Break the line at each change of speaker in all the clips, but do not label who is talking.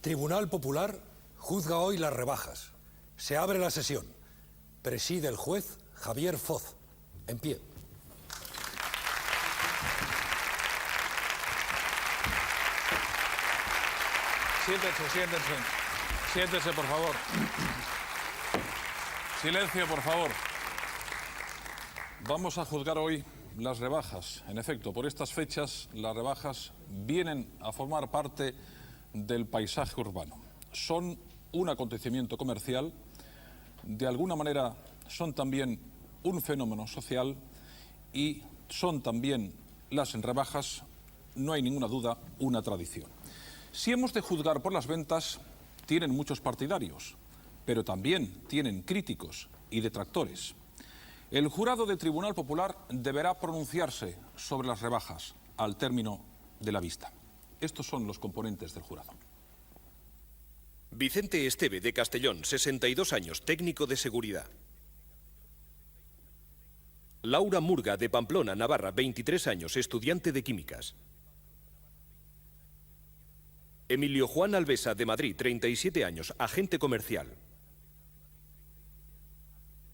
Tribunal Popular juzga hoy las rebajas. Se abre la sesión. Preside el juez Javier Foz. En pie.
Siéntese, por favor. Silencio, por favor. Vamos a juzgar hoy las rebajas. En efecto, por estas fechas, las rebajas vienen a formar parte del paisaje urbano. Son un acontecimiento comercial, de alguna manera son también un fenómeno social y son también las rebajas, no hay ninguna duda, una tradición. Si hemos de juzgar por las ventas, tienen muchos partidarios, pero también tienen críticos y detractores. El jurado del Tribunal Popular deberá pronunciarse sobre las rebajas al término de la vista. Estos son los componentes del jurado.
Vicente Esteve, de Castellón, 62 años, técnico de seguridad. Laura Murga, de Pamplona, Navarra, 23 años, estudiante de químicas. Emilio Juan Alvesa, de Madrid, 37 años, agente comercial.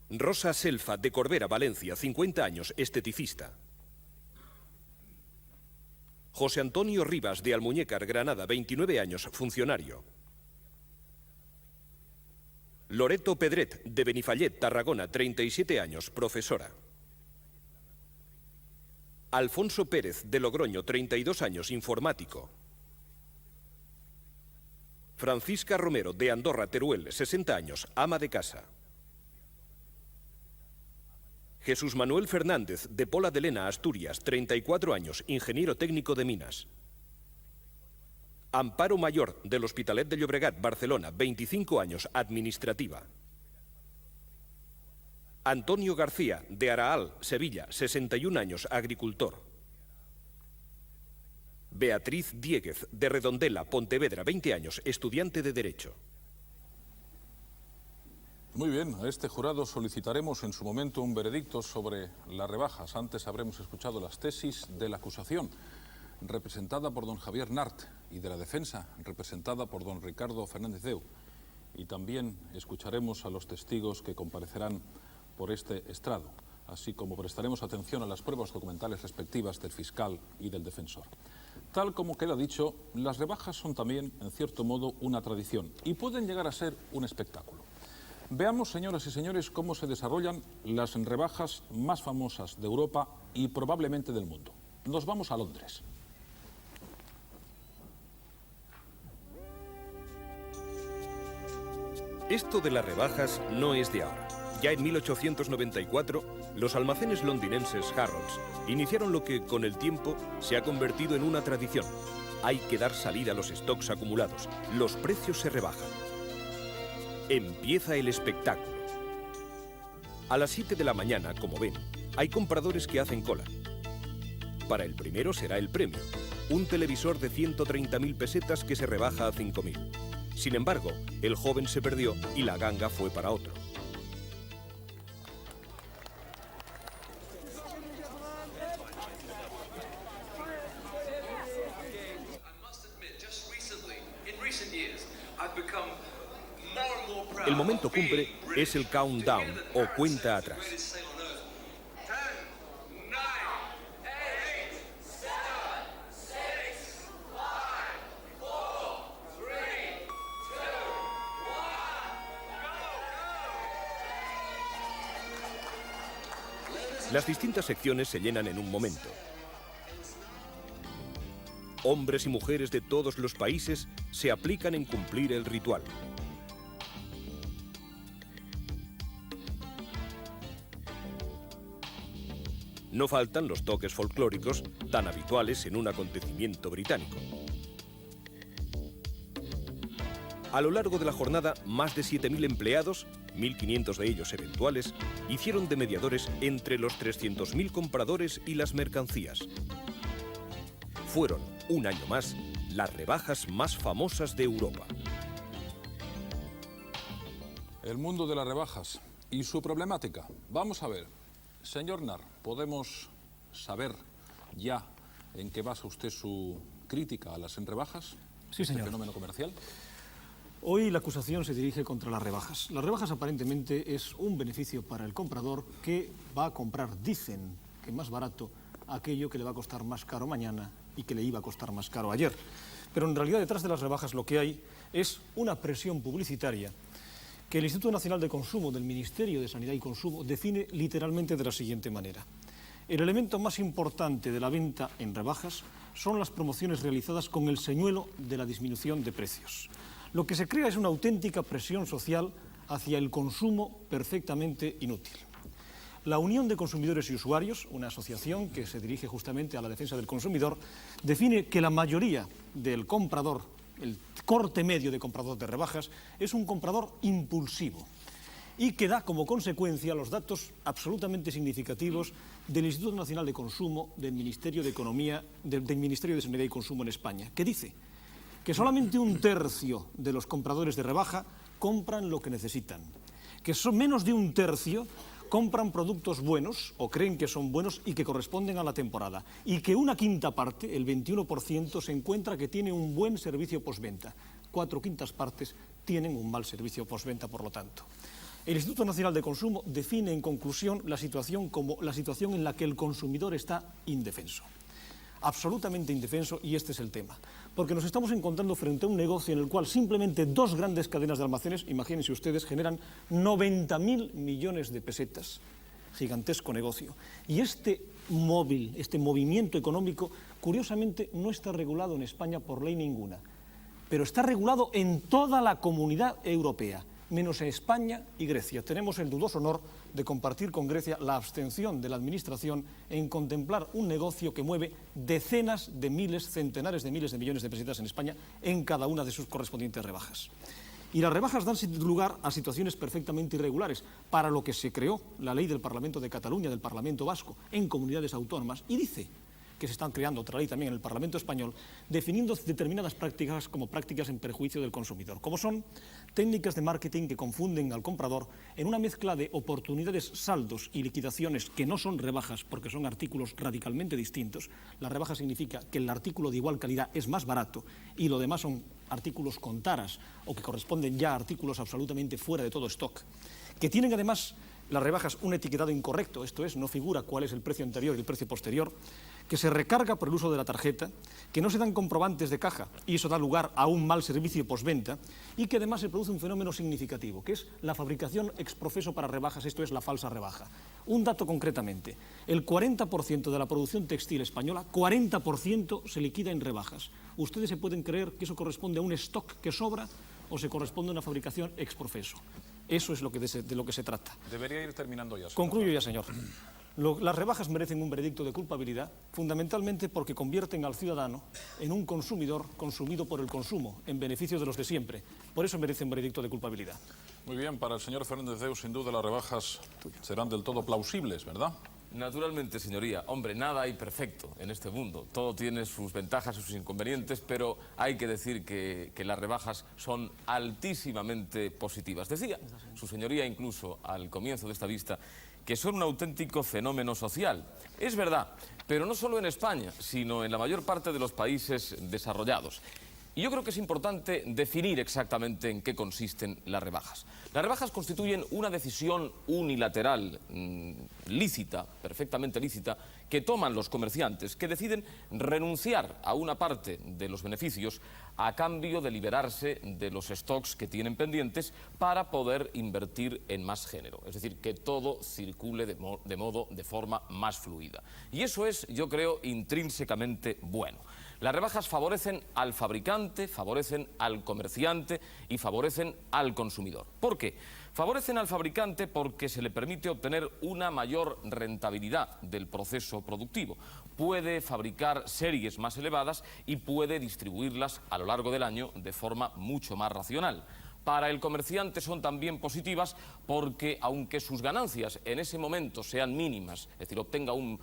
Rosa Selfa, de Corbera, Valencia, 50 años, esteticista. José Antonio Rivas, de Almuñécar, Granada, 29 años, funcionario. Loreto Pedret, de Benifallet, Tarragona, 37 años, profesora. Alfonso Pérez, de Logroño, 32 años, informático. Francisca Romero, de Andorra, Teruel, 60 años, ama de casa. Jesús Manuel Fernández, de Pola de Lena, Asturias, 34 años, ingeniero técnico de minas. Amparo Mayor, del Hospitalet de Llobregat, Barcelona, 25 años, administrativa. Antonio García, de Araal, Sevilla, 61 años, agricultor. Beatriz Diéguez, de Redondela, Pontevedra, 20 años, estudiante de Derecho.
Muy bien, a este jurado solicitaremos en su momento un veredicto sobre las rebajas. Antes habremos escuchado las tesis de la acusación, representada por don Javier Nart, y de la defensa, representada por don Ricardo Fernández Deu. Y también escucharemos a los testigos que comparecerán por este estrado, así como prestaremos atención a las pruebas documentales respectivas del fiscal y del defensor. Tal como queda dicho, las rebajas son también, en cierto modo, una tradición y pueden llegar a ser un espectáculo. Veamos, señoras y señores, cómo se desarrollan las rebajas más famosas de Europa y probablemente del mundo. Nos vamos a Londres.
Esto de las rebajas no es de ahora. Ya en 1894, los almacenes londinenses Harrods iniciaron lo que, con el tiempo, se ha convertido en una tradición. Hay que dar salida a los stocks acumulados. Los precios se rebajan. Empieza el espectáculo. A las 7 de la mañana, como ven, hay compradores que hacen cola. Para el primero será el premio, un televisor de 130.000 pesetas que se rebaja a 5.000. Sin embargo, el joven se perdió y la ganga fue para otro. El momento cumbre es el countdown o cuenta atrás. Las distintas secciones se llenan en un momento. Hombres y mujeres de todos los países se aplican en cumplir el ritual. No faltan los toques folclóricos tan habituales en un acontecimiento británico. A lo largo de la jornada, más de 7.000 empleados, 1.500 de ellos eventuales, hicieron de mediadores entre los 300.000 compradores y las mercancías. Fueron, un año más, las rebajas más famosas de Europa.
El mundo de las rebajas y su problemática. Vamos a ver, señor Nart, ¿podemos saber ya en qué basa usted su crítica a las rebajas?
Sí, señor.
Este fenómeno comercial.
Hoy la acusación se dirige contra las rebajas. Las rebajas aparentemente es un beneficio para el comprador que va a comprar, dicen que más barato, aquello que le va a costar más caro mañana y que le iba a costar más caro ayer. Pero en realidad detrás de las rebajas lo que hay es una presión publicitaria que el Instituto Nacional de Consumo del Ministerio de Sanidad y Consumo define literalmente de la siguiente manera. El elemento más importante de la venta en rebajas son las promociones realizadas con el señuelo de la disminución de precios. Lo que se crea es una auténtica presión social hacia el consumo perfectamente inútil. La Unión de Consumidores y Usuarios, una asociación que se dirige justamente a la defensa del consumidor, define que la mayoría del comprador, el corte medio de comprador de rebajas, es un comprador impulsivo y que da como consecuencia los datos absolutamente significativos del Instituto Nacional de Consumo, del Ministerio de Economía, del Ministerio de Sanidad y Consumo en España, que dice que solamente un tercio de los compradores de rebaja compran lo que necesitan, que son menos de un tercio compran productos buenos o creen que son buenos y que corresponden a la temporada, y que una quinta parte, el 21%, se encuentra que tiene un buen servicio postventa. 4/5 partes tienen un mal servicio postventa, por lo tanto. El Instituto Nacional de Consumo define en conclusión la situación como la situación en la que el consumidor está indefenso. Absolutamente indefenso, y este es el tema. Porque nos estamos encontrando frente a un negocio en el cual simplemente dos grandes cadenas de almacenes, imagínense ustedes, generan 90.000 millones de pesetas. Gigantesco negocio. Y este movimiento económico, curiosamente, no está regulado en España por ley ninguna, pero está regulado en toda la Comunidad Europea, menos en España y Grecia. Tenemos el dudoso honor de compartir con Grecia la abstención de la Administración en contemplar un negocio que mueve decenas de miles, centenares de miles de millones de pesetas en España en cada una de sus correspondientes rebajas. Y las rebajas dan lugar a situaciones perfectamente irregulares, para lo que se creó la ley del Parlamento de Cataluña, del Parlamento Vasco, en comunidades autónomas, y dice que se están creando otra ley también en el Parlamento Español, definiendo determinadas prácticas como prácticas en perjuicio del consumidor, como son técnicas de marketing que confunden al comprador en una mezcla de oportunidades, saldos y liquidaciones que no son rebajas porque son artículos radicalmente distintos. La rebaja significa que el artículo de igual calidad es más barato y lo demás son artículos con taras o que corresponden ya a artículos absolutamente fuera de todo stock, que tienen además las rebajas un etiquetado incorrecto, esto es, no figura cuál es el precio anterior y el precio posterior, que se recarga por el uso de la tarjeta, que no se dan comprobantes de caja y eso da lugar a un mal servicio postventa, y que además se produce un fenómeno significativo, que es la fabricación ex profeso para rebajas, esto es, la falsa rebaja. Un dato concretamente, el 40% de la producción textil española, 40% se liquida en rebajas. Ustedes se pueden creer que eso corresponde a un stock que sobra o se corresponde a una fabricación ex profeso. Eso es de lo que se trata.
Debería ir terminando ya.
Concluyo ya, señor. Las rebajas merecen un veredicto de culpabilidad, fundamentalmente porque convierten al ciudadano en un consumidor consumido por el consumo, en beneficio de los de siempre. Por eso merecen un veredicto de culpabilidad.
Muy bien, para el señor Fernández Deus, sin duda las rebajas serán del todo plausibles, ¿verdad?
Naturalmente, señoría. Hombre, nada hay perfecto en este mundo. Todo tiene sus ventajas y sus inconvenientes, pero hay que decir que las rebajas son altísimamente positivas. Decía su señoría incluso al comienzo de esta vista que son un auténtico fenómeno social. Es verdad, pero no solo en España, sino en la mayor parte de los países desarrollados. Y yo creo que es importante definir exactamente en qué consisten las rebajas. Las rebajas constituyen una decisión unilateral, lícita, perfectamente lícita, que toman los comerciantes, que deciden renunciar a una parte de los beneficios a cambio de liberarse de los stocks que tienen pendientes para poder invertir en más género. Es decir, que todo circule de forma más fluida. Y eso es, yo creo, intrínsecamente bueno. Las rebajas favorecen al fabricante, favorecen al comerciante y favorecen al consumidor. ¿Por qué? Favorecen al fabricante porque se le permite obtener una mayor rentabilidad del proceso productivo. Puede fabricar series más elevadas y puede distribuirlas a lo largo del año de forma mucho más racional. Para el comerciante son también positivas porque, aunque sus ganancias en ese momento sean mínimas, es decir, obtenga un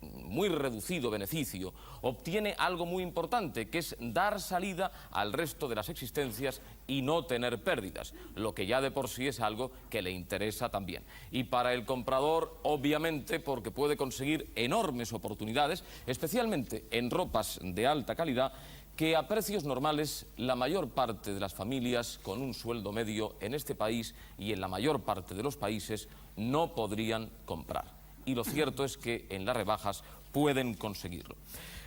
muy reducido beneficio, obtiene algo muy importante, que es dar salida al resto de las existencias y no tener pérdidas, lo que ya de por sí es algo que le interesa también. Y para el comprador, obviamente, porque puede conseguir enormes oportunidades, especialmente en ropas de alta calidad, que a precios normales la mayor parte de las familias con un sueldo medio en este país y en la mayor parte de los países no podrían comprar. Y lo cierto es que en las rebajas pueden conseguirlo.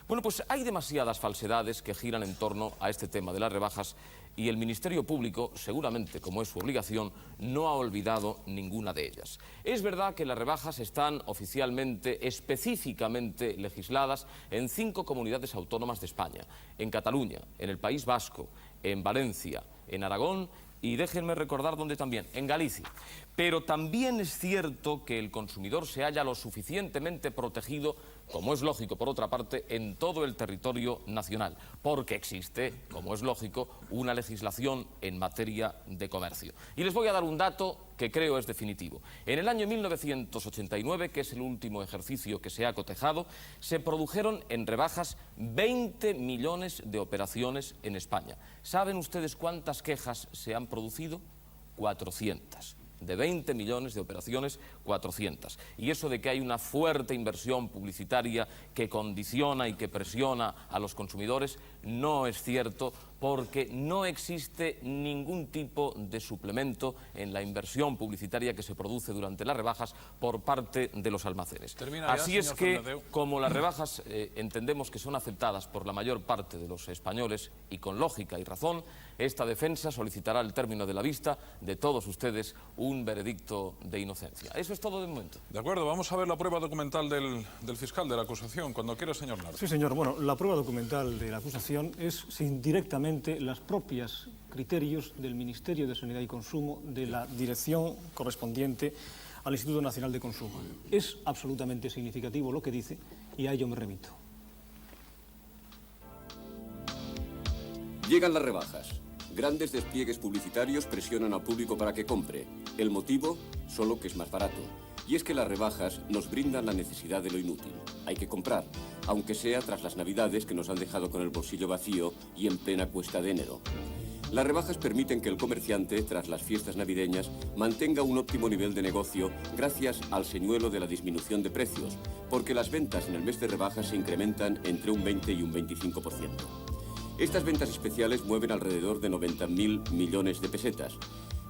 Bueno, pues hay demasiadas falsedades que giran en torno a este tema de las rebajas y el Ministerio Público, seguramente como es su obligación, no ha olvidado ninguna de ellas. Es verdad que las rebajas están oficialmente, específicamente legisladas en 5 comunidades autónomas de España: en Cataluña, en el País Vasco, en Valencia, en Aragón y déjenme recordar dónde también, en Galicia. Pero también es cierto que el consumidor se halla lo suficientemente protegido, como es lógico por otra parte, en todo el territorio nacional, porque existe, como es lógico, una legislación en materia de comercio. Y les voy a dar un dato que creo es definitivo. En el año 1989, que es el último ejercicio que se ha cotejado, se produjeron en rebajas 20 millones de operaciones en España. ¿Saben ustedes cuántas quejas se han producido? 400. De 20 millones de operaciones, 400. Y eso de que hay una fuerte inversión publicitaria que condiciona y que presiona a los consumidores no es cierto, porque no existe ningún tipo de suplemento en la inversión publicitaria que se produce durante las rebajas por parte de los almacenes. Así es que, como las rebajas entendemos que son aceptadas por la mayor parte de los españoles y con lógica y razón, esta defensa solicitará al término de la vista de todos ustedes un veredicto de inocencia. Eso es todo de momento.
De acuerdo, vamos a ver la prueba documental del fiscal de la acusación, cuando quiera, señor Nart.
Sí, señor. Bueno, la prueba documental de la acusación es directamente los propios criterios del Ministerio de Sanidad y Consumo, de la dirección correspondiente al Instituto Nacional de Consumo. Es absolutamente significativo lo que dice y a ello me remito.
Llegan las rebajas. Grandes despliegues publicitarios presionan al público para que compre. El motivo, solo que es más barato. Y es que las rebajas nos brindan la necesidad de lo inútil. Hay que comprar, aunque sea tras las Navidades que nos han dejado con el bolsillo vacío y en plena cuesta de enero. Las rebajas permiten que el comerciante, tras las fiestas navideñas, mantenga un óptimo nivel de negocio gracias al señuelo de la disminución de precios, porque las ventas en el mes de rebajas se incrementan entre un 20 y un 25%. Estas ventas especiales mueven alrededor de 90.000 millones de pesetas.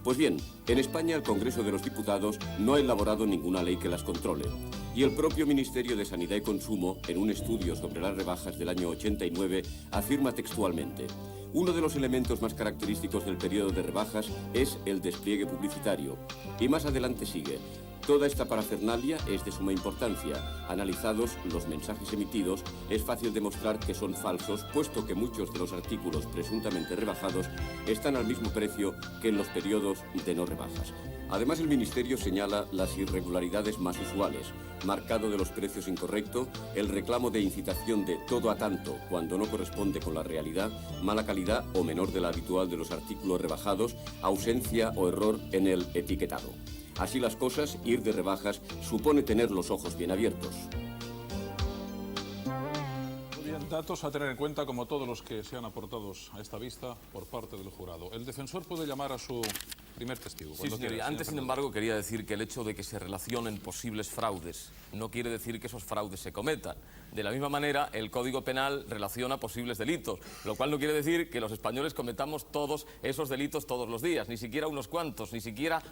Pues bien, en España el Congreso de los Diputados no ha elaborado ninguna ley que las controle. Y el propio Ministerio de Sanidad y Consumo, en un estudio sobre las rebajas del año 89, afirma textualmente: uno de los elementos más característicos del periodo de rebajas es el despliegue publicitario. Y más adelante sigue: toda esta parafernalia es de suma importancia. Analizados los mensajes emitidos, es fácil demostrar que son falsos, puesto que muchos de los artículos presuntamente rebajados están al mismo precio que en los periodos de no rebajas. Además, el Ministerio señala las irregularidades más usuales: marcado de los precios incorrecto, el reclamo de incitación de todo a tanto cuando no corresponde con la realidad, mala calidad o menor de la habitual de los artículos rebajados, ausencia o error en el etiquetado. Así las cosas, ir de rebajas supone tener los ojos bien abiertos.
Muy bien, datos a tener en cuenta, como todos los que sean aportados a esta vista por parte del jurado. El defensor puede llamar a su primer testigo.
Sí, señoría. Antes, sin embargo, quería decir que el hecho de que se relacionen posibles fraudes no quiere decir que esos fraudes se cometan. De la misma manera, el Código Penal relaciona posibles delitos, lo cual no quiere decir que los españoles cometamos todos esos delitos todos los días, ni siquiera unos cuantos, ni siquiera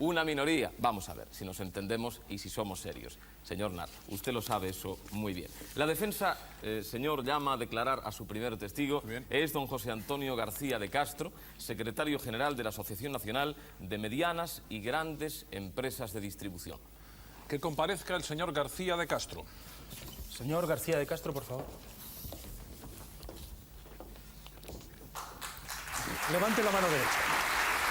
una minoría. Vamos a ver si nos entendemos y si somos serios. Señor Nart, usted lo sabe eso muy bien. La defensa, señor, llama a declarar a su primer testigo. Es don José Antonio García de Castro, secretario general de la Asociación Nacional de Medianas y Grandes Empresas de Distribución.
Que comparezca el señor García de Castro.
Señor García de Castro, por favor.
Levante la mano derecha.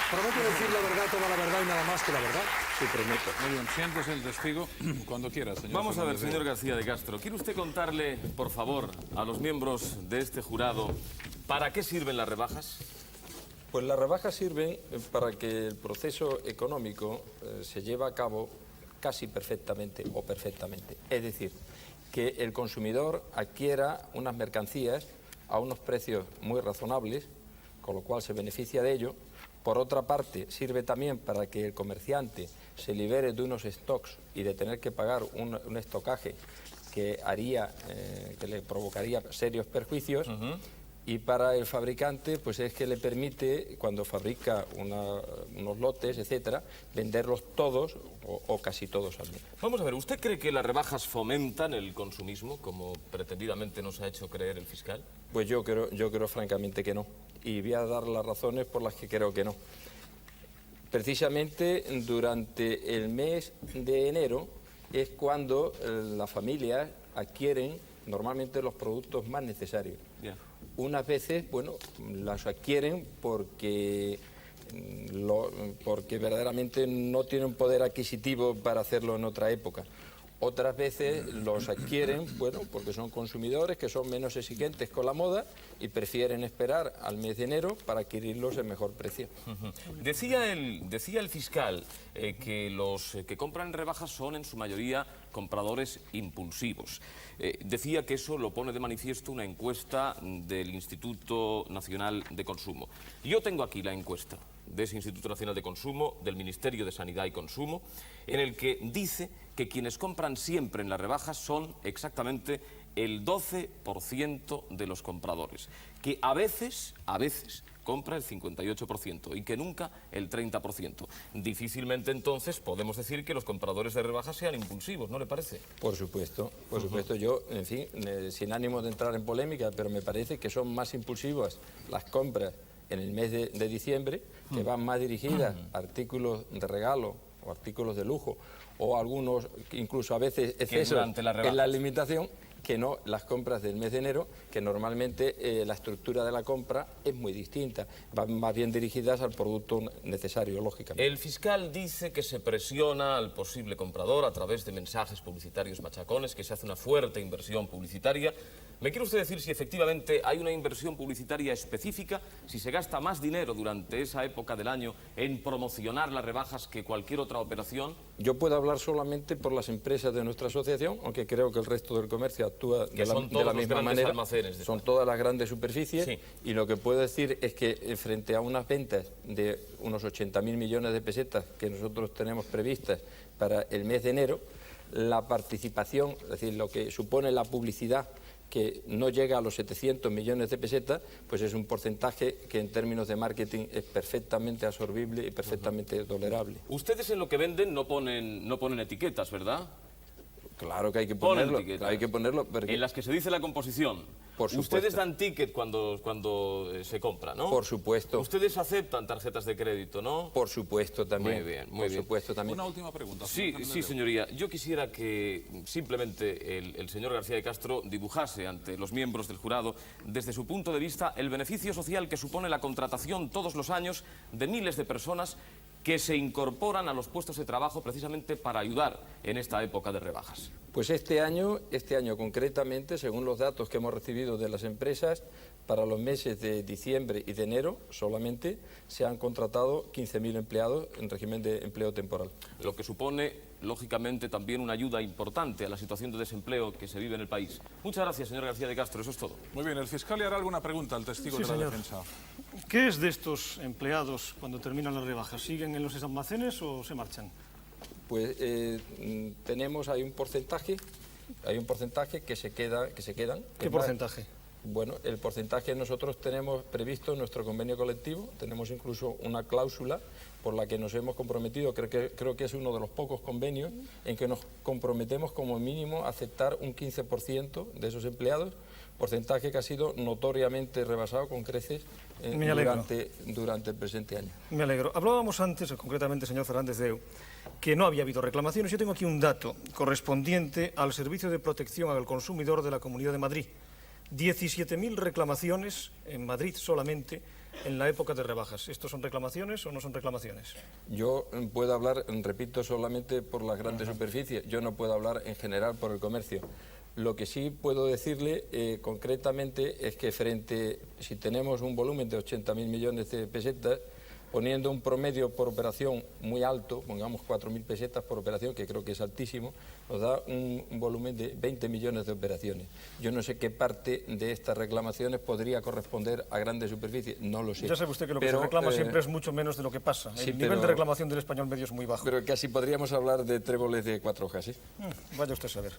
¿Promete decir la verdad, toda la verdad y nada más que la verdad?
Sí, prometo. Muy bien, siéntese el testigo cuando quiera, señor.
Vamos a ver, señor García de Castro. ¿Quiere usted contarle, por favor, a los miembros de este jurado para qué sirven las rebajas?
Pues las rebajas sirven para que el proceso económico se lleve a cabo casi perfectamente o perfectamente. Es decir, que el consumidor adquiera unas mercancías a unos precios muy razonables, con lo cual se beneficia de ello. Por otra parte, sirve también para que el comerciante se libere de unos stocks y de tener que pagar un estocaje que que le provocaría serios perjuicios. Y para el fabricante, pues es que le permite, cuando fabrica unos lotes, etcétera, venderlos todos o casi todos al mes.
Vamos a ver, ¿usted cree que las rebajas fomentan el consumismo, como pretendidamente nos ha hecho creer el fiscal?
Pues yo creo francamente que no. Y voy a dar las razones por las que creo que no. Precisamente durante el mes de enero es cuando las familias adquieren normalmente los productos más necesarios. Unas veces, bueno, las adquieren porque verdaderamente no tienen poder adquisitivo para hacerlo en otra época. Otras veces los adquieren, bueno, porque son consumidores que son menos exigentes con la moda y prefieren esperar al mes de enero para adquirirlos en mejor precio.
Decía el fiscal que los que compran en rebajas son en su mayoría compradores impulsivos. Decía que eso lo pone de manifiesto una encuesta del Instituto Nacional de Consumo. Yo tengo aquí la encuesta de ese Instituto Nacional de Consumo, del Ministerio de Sanidad y Consumo, en el que dice que quienes compran siempre en las rebajas son exactamente el 12% de los compradores, que a veces compra el 58% y que nunca el 30%. Difícilmente entonces podemos decir que los compradores de rebajas sean impulsivos, ¿no le parece?
Por supuesto. Yo, en fin, sin ánimo de entrar en polémica, pero me parece que son más impulsivas las compras en el mes de diciembre, que van más dirigidas a artículos de regalo o artículos de lujo, o algunos, incluso a veces excesos en la alimentación, que no las compras del mes de enero, que normalmente la estructura de la compra es muy distinta, van más bien dirigidas al producto necesario, lógicamente.
El fiscal dice que se presiona al posible comprador a través de mensajes publicitarios machacones, que se hace una fuerte inversión publicitaria. ¿Me quiere usted decir si efectivamente hay una inversión publicitaria específica, si se gasta más dinero durante esa época del año en promocionar las rebajas que cualquier otra operación?
Yo puedo hablar solamente por las empresas de nuestra asociación, aunque creo que el resto del comercio actúa de la misma manera. Son todas las grandes superficies, sí. Y lo que puedo decir es que frente a unas ventas de unos 80.000 millones de pesetas que nosotros tenemos previstas para el mes de enero, la participación, es decir, lo que supone la publicidad, que no llega a los 700 millones de pesetas, pues es un porcentaje que en términos de marketing es perfectamente absorbible y perfectamente tolerable.
Ustedes en lo que venden no ponen etiquetas, ¿verdad?
Claro que hay que ponerlo, porque...
En las que se dice la composición.
Por supuesto.
Ustedes dan ticket cuando se compra, ¿no?
Por supuesto.
Ustedes aceptan tarjetas de crédito, ¿no?
Por supuesto también.
Muy bien, muy bien.
Por supuesto también.
Una última pregunta.
Sí, señoría. Yo quisiera que simplemente el señor García de Castro dibujase ante los miembros del jurado, desde su punto de vista, el beneficio social que supone la contratación todos los años de miles de personas que se incorporan a los puestos de trabajo precisamente para ayudar en esta época de rebajas.
Pues este año concretamente, según los datos que hemos recibido de las empresas, para los meses de diciembre y de enero solamente se han contratado 15.000 empleados en régimen de empleo temporal.
Lo que supone, lógicamente, también una ayuda importante a la situación de desempleo que se vive en el país. Muchas gracias, señor García de Castro, eso es todo.
Muy bien, el fiscal le hará alguna pregunta al testigo de la defensa.
¿Qué es de estos empleados cuando terminan las rebajas? ¿Siguen en los almacenes o se marchan?
Pues hay un porcentaje que se quedan.
¿Qué porcentaje?
Bueno, el porcentaje nosotros tenemos previsto en nuestro convenio colectivo, tenemos incluso una cláusula por la que nos hemos comprometido, creo que es uno de los pocos convenios en que nos comprometemos como mínimo a aceptar un 15% de esos empleados, porcentaje que ha sido notoriamente rebasado con creces durante el presente año.
Me alegro. Hablábamos antes, concretamente, señor Fernández Deu, que no había habido reclamaciones. Yo tengo aquí un dato correspondiente al Servicio de Protección al Consumidor de la Comunidad de Madrid. 17.000 reclamaciones en Madrid solamente en la época de rebajas. ¿Estos son reclamaciones o no son reclamaciones?
Yo puedo hablar, repito, solamente por las grandes superficies. Yo no puedo hablar en general por el comercio. Lo que sí puedo decirle concretamente es que si tenemos un volumen de 80.000 millones de pesetas, poniendo un promedio por operación muy alto, pongamos 4.000 pesetas por operación, que creo que es altísimo, nos da un volumen de 20 millones de operaciones. Yo no sé qué parte de estas reclamaciones podría corresponder a grandes superficies, no lo sé.
Ya sabe usted que lo que se reclama siempre es mucho menos de lo que pasa. El nivel de reclamación del español medio es muy bajo.
Pero casi podríamos hablar de tréboles de 4 hojas, ¿eh?
Vaya usted a saber.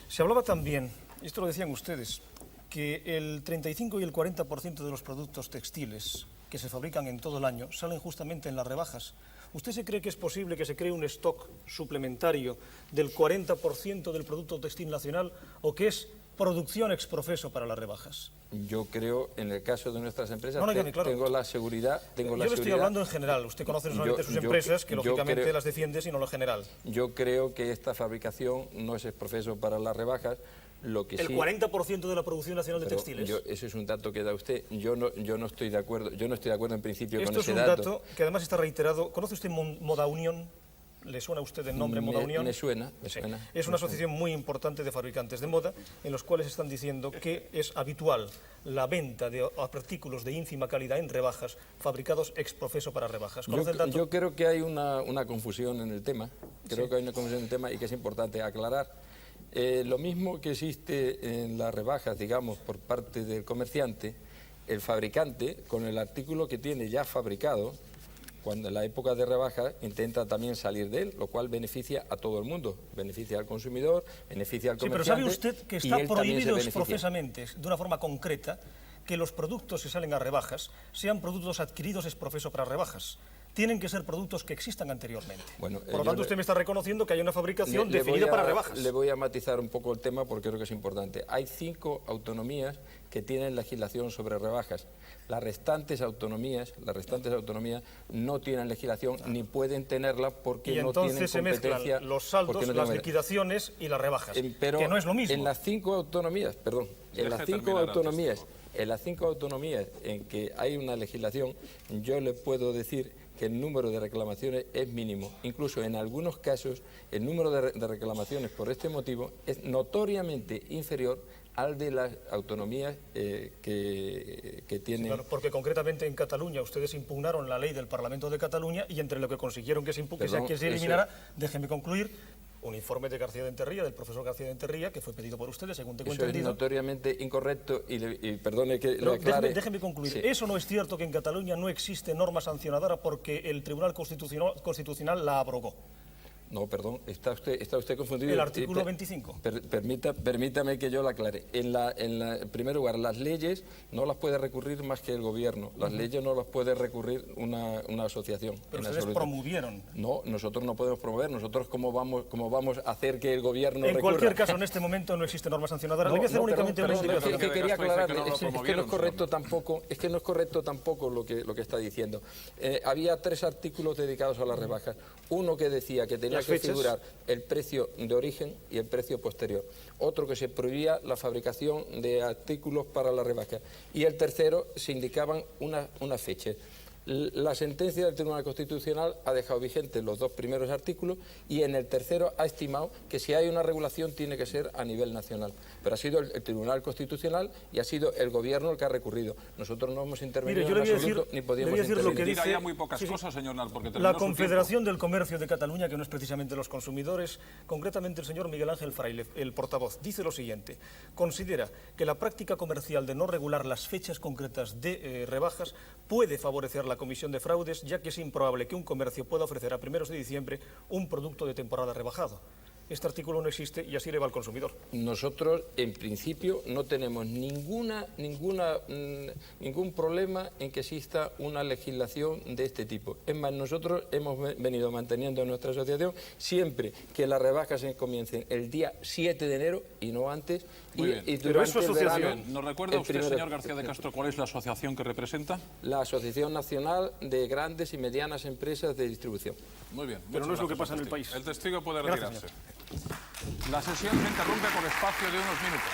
Se hablaba también, y esto lo decían ustedes, que el 35 y el 40% de los productos textiles que se fabrican en todo el año salen justamente en las rebajas. ¿Usted se cree que es posible que se cree un stock suplementario del 40% del producto textil nacional o que es producción ex profeso para las rebajas?
Yo creo, en el caso de nuestras empresas,
claro.
tengo la seguridad...
Yo le estoy hablando en general. Usted conoce solamente sus empresas, que lógicamente las defiende, sino lo general.
Yo creo que esta fabricación no es ex profeso para las rebajas. Lo que
¿El 40% de la producción nacional de textiles?
Eso es un dato que da usted. Yo no estoy de acuerdo. Yo no estoy de acuerdo en principio con ese dato.
Esto es un dato que además está reiterado. ¿Conoce usted Moda Unión? ¿Le suena a usted el nombre Moda Unión?
Me suena.
Es una asociación muy importante de fabricantes de moda en los cuales están diciendo que es habitual la venta de artículos de ínfima calidad en rebajas fabricados ex profeso para rebajas. ¿Conoce el dato?
Yo creo que hay una confusión en el tema. Creo que hay una confusión en el tema y que es importante aclarar. Lo mismo que existe en las rebajas, digamos, por parte del comerciante, el fabricante, con el artículo que tiene ya fabricado, cuando en la época de rebajas intenta también salir de él, lo cual beneficia a todo el mundo, beneficia al consumidor, beneficia al comerciante.
Sí, pero ¿sabe usted que está prohibido exprofesamente, de una forma concreta, que los productos que salen a rebajas sean productos adquiridos ex profeso para rebajas? Tienen que ser productos que existan anteriormente. Bueno, por lo tanto, usted me está reconociendo que hay una fabricación definida para rebajas.
Le voy a matizar un poco el tema porque creo que es importante. Hay 5 autonomías que tienen legislación sobre rebajas. Las restantes autonomías no tienen legislación ni pueden tenerla porque no tienen competencia. Y entonces se mezclan
los saldos, las liquidaciones y las rebajas, que no es lo mismo.
En las 5 autonomías, en las 5 autonomías en que hay una legislación, yo le puedo decir que el número de reclamaciones es mínimo. Incluso en algunos casos el número de reclamaciones por este motivo es notoriamente inferior al de las autonomías que tienen...
Claro, porque concretamente en Cataluña ustedes impugnaron la ley del Parlamento de Cataluña y entre lo que consiguieron que se eliminara, déjeme concluir, un informe de García de Enterría, del profesor García de Enterría, que fue pedido por ustedes, según tengo entendido.
Eso es notoriamente incorrecto y perdone que lo aclare.
Déjeme concluir. Sí. ¿Eso no es cierto que en Cataluña no existe norma sancionadora porque el Tribunal Constitucional la abrogó?
No, perdón, está usted confundido.
El artículo 25.
Permítame que yo la aclare. En primer lugar, las leyes no las puede recurrir más que el gobierno. Las leyes no las puede recurrir una asociación.
Pero ustedes promovieron.
No, nosotros no podemos promover. Nosotros cómo vamos a hacer que el gobierno recurra.
En cualquier caso, en este momento no existe norma sancionadora. Le voy a hacer únicamente una indicación.
Que quería aclarar. Es que no es correcto tampoco lo que está diciendo. Había 3 artículos dedicados a las rebajas. Uno que decía que tenía que figurar el precio de origen y el precio posterior. Otro que se prohibía la fabricación de artículos para la rebaja. Y el tercero se indicaban una fecha. La sentencia del Tribunal Constitucional ha dejado vigentes los 2 primeros artículos y en el tercero ha estimado que si hay una regulación tiene que ser a nivel nacional. Pero ha sido el Tribunal Constitucional y ha sido el Gobierno el que ha recurrido. Nosotros no hemos intervenido en absoluto ni podíamos intervenir.
Lo que dice muy pocas cosas, señor Nart, porque
la Confederación del Comercio de Cataluña, que no es precisamente los consumidores, concretamente el señor Miguel Ángel Fraile, el portavoz, dice lo siguiente: considera que la práctica comercial de no regular las fechas concretas de rebajas puede favorecer la comisión de fraudes, ya que es improbable que un comercio pueda ofrecer a primeros de diciembre un producto de temporada rebajado. Este artículo no existe y así le va al consumidor.
Nosotros, en principio, no tenemos ningún problema en que exista una legislación de este tipo. Es más, nosotros hemos venido manteniendo en nuestra asociación siempre que las rebajas se comiencen el día 7 de enero y no antes.
Y durante el verano, ¿nos recuerda usted, señor García de Castro, cuál es la asociación que representa?
La Asociación Nacional de Grandes y Medianas Empresas de Distribución.
Muy bien.
Pero no es lo que pasa en el país.
El testigo puede retirarse. La sesión se interrumpe por espacio de unos minutos.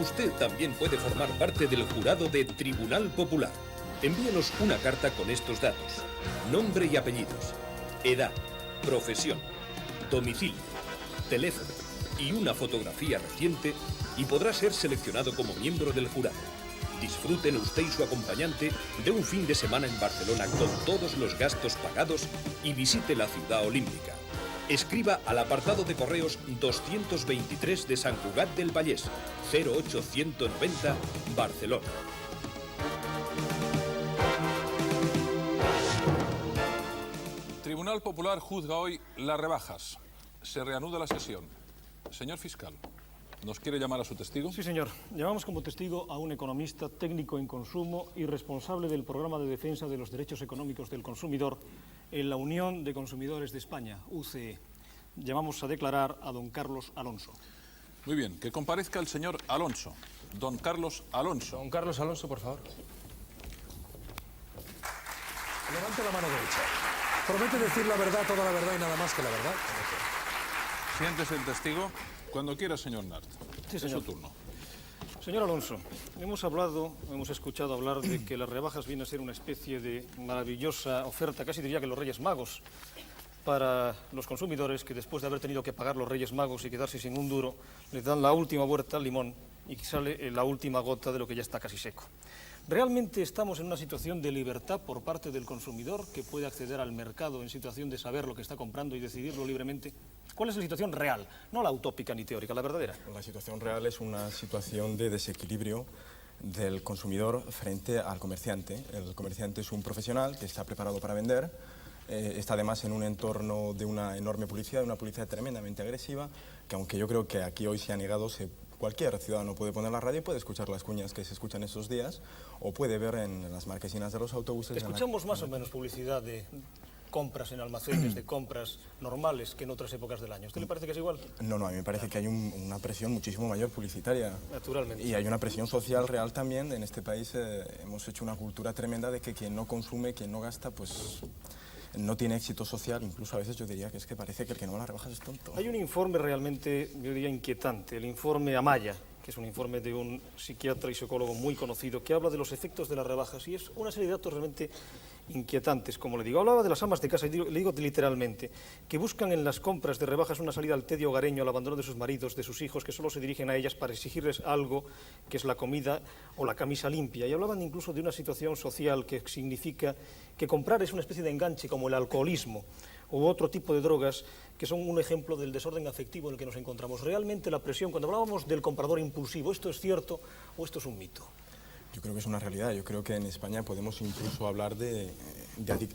Usted también puede formar parte del jurado de Tribunal Popular. Envíenos una carta con estos datos: nombre y apellidos, edad, profesión, domicilio, teléfono y una fotografía reciente y podrá ser seleccionado como miembro del jurado. Disfruten usted y su acompañante de un fin de semana en Barcelona con todos los gastos pagados y visite la ciudad olímpica. Escriba al apartado de correos 223 de Sant Cugat del Vallès, 08190, Barcelona.
Tribunal Popular juzga hoy las rebajas. Se reanuda la sesión. Señor fiscal, ¿nos quiere llamar a su testigo?
Sí, señor. Llamamos como testigo a un economista técnico en consumo y responsable del programa de defensa de los derechos económicos del consumidor en la Unión de Consumidores de España, UCE. Llamamos a declarar a don Carlos Alonso.
Muy bien, que comparezca el señor Alonso. Don Carlos Alonso.
Don Carlos Alonso, por favor.
Levante la mano derecha. Promete decir la verdad, toda la verdad y nada más que la verdad.
Siéntese el testigo. Cuando quiera, señor Nart.
Sí, señor.
Es su turno.
Señor Alonso, hemos escuchado hablar de que las rebajas vienen a ser una especie de maravillosa oferta, casi diría que los Reyes Magos, para los consumidores que después de haber tenido que pagar los Reyes Magos y quedarse sin un duro, les dan la última vuelta al limón y sale la última gota de lo que ya está casi seco. ¿Realmente estamos en una situación de libertad por parte del consumidor que puede acceder al mercado en situación de saber lo que está comprando y decidirlo libremente? ¿Cuál es la situación real? No la utópica ni teórica, la verdadera.
La situación real es una situación de desequilibrio del consumidor frente al comerciante. El comerciante es un profesional que está preparado para vender, está además en un entorno de una enorme publicidad, una publicidad tremendamente agresiva, que aunque yo creo que aquí hoy se ha negado, cualquier ciudadano puede poner la radio y puede escuchar las cuñas que se escuchan estos días, o puede ver en las marquesinas de los autobuses...
Escuchamos más o menos publicidad de compras en almacenes, de compras normales que en otras épocas del año. ¿A usted le parece que es igual?
No, a mí me parece que hay una presión muchísimo mayor publicitaria.
Naturalmente.
Y hay una presión social real también. En este país hemos hecho una cultura tremenda de que quien no consume, quien no gasta, pues no tiene éxito social. Incluso a veces yo diría que es que parece que el que no las rebajas es tonto.
Hay un informe realmente, yo diría, inquietante, el informe Amaya, que es un informe de un psiquiatra y psicólogo muy conocido, que habla de los efectos de las rebajas, y es una serie de datos realmente inquietantes, como le digo. Hablaba de las amas de casa, y le digo literalmente, que buscan en las compras de rebajas una salida al tedio hogareño, al abandono de sus maridos, de sus hijos, que solo se dirigen a ellas para exigirles algo, que es la comida o la camisa limpia. Y hablaban incluso de una situación social que significa que comprar es una especie de enganche, como el alcoholismo u otro tipo de drogas, que son un ejemplo del desorden afectivo en el que nos encontramos. Realmente la presión, cuando hablábamos del comprador impulsivo, ¿esto es cierto o esto es un mito?
Yo creo que es una realidad. Yo creo que en España podemos incluso hablar de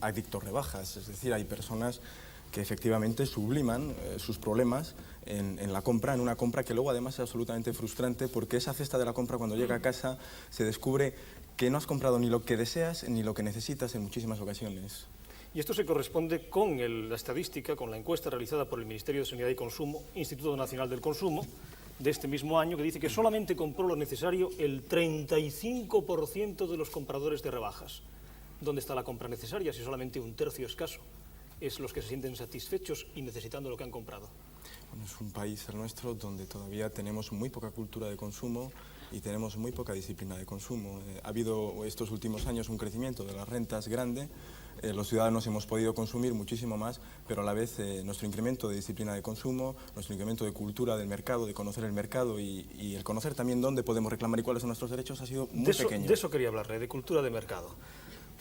adictos rebajas. Es decir, hay personas que efectivamente subliman sus problemas en la compra, en una compra que luego además es absolutamente frustrante, porque esa cesta de la compra, cuando llega a casa, se descubre que no has comprado ni lo que deseas ni lo que necesitas en muchísimas ocasiones.
Y esto se corresponde con la estadística, con la encuesta realizada por el Ministerio de Sanidad y Consumo, Instituto Nacional del Consumo, de este mismo año, que dice que solamente compró lo necesario el 35% de los compradores de rebajas. ¿Dónde está la compra necesaria si solamente un tercio escaso es los que se sienten satisfechos y necesitando lo que han comprado?
Bueno, es un país, el nuestro, donde todavía tenemos muy poca cultura de consumo y tenemos muy poca disciplina de consumo. Ha habido estos últimos años un crecimiento de las rentas grande, los ciudadanos hemos podido consumir muchísimo más, pero a la vez nuestro incremento de disciplina de consumo, nuestro incremento de cultura del mercado, de conocer el mercado y el conocer también dónde podemos reclamar y cuáles son nuestros derechos ha sido muy pequeño.
De eso quería hablarle, de cultura de mercado.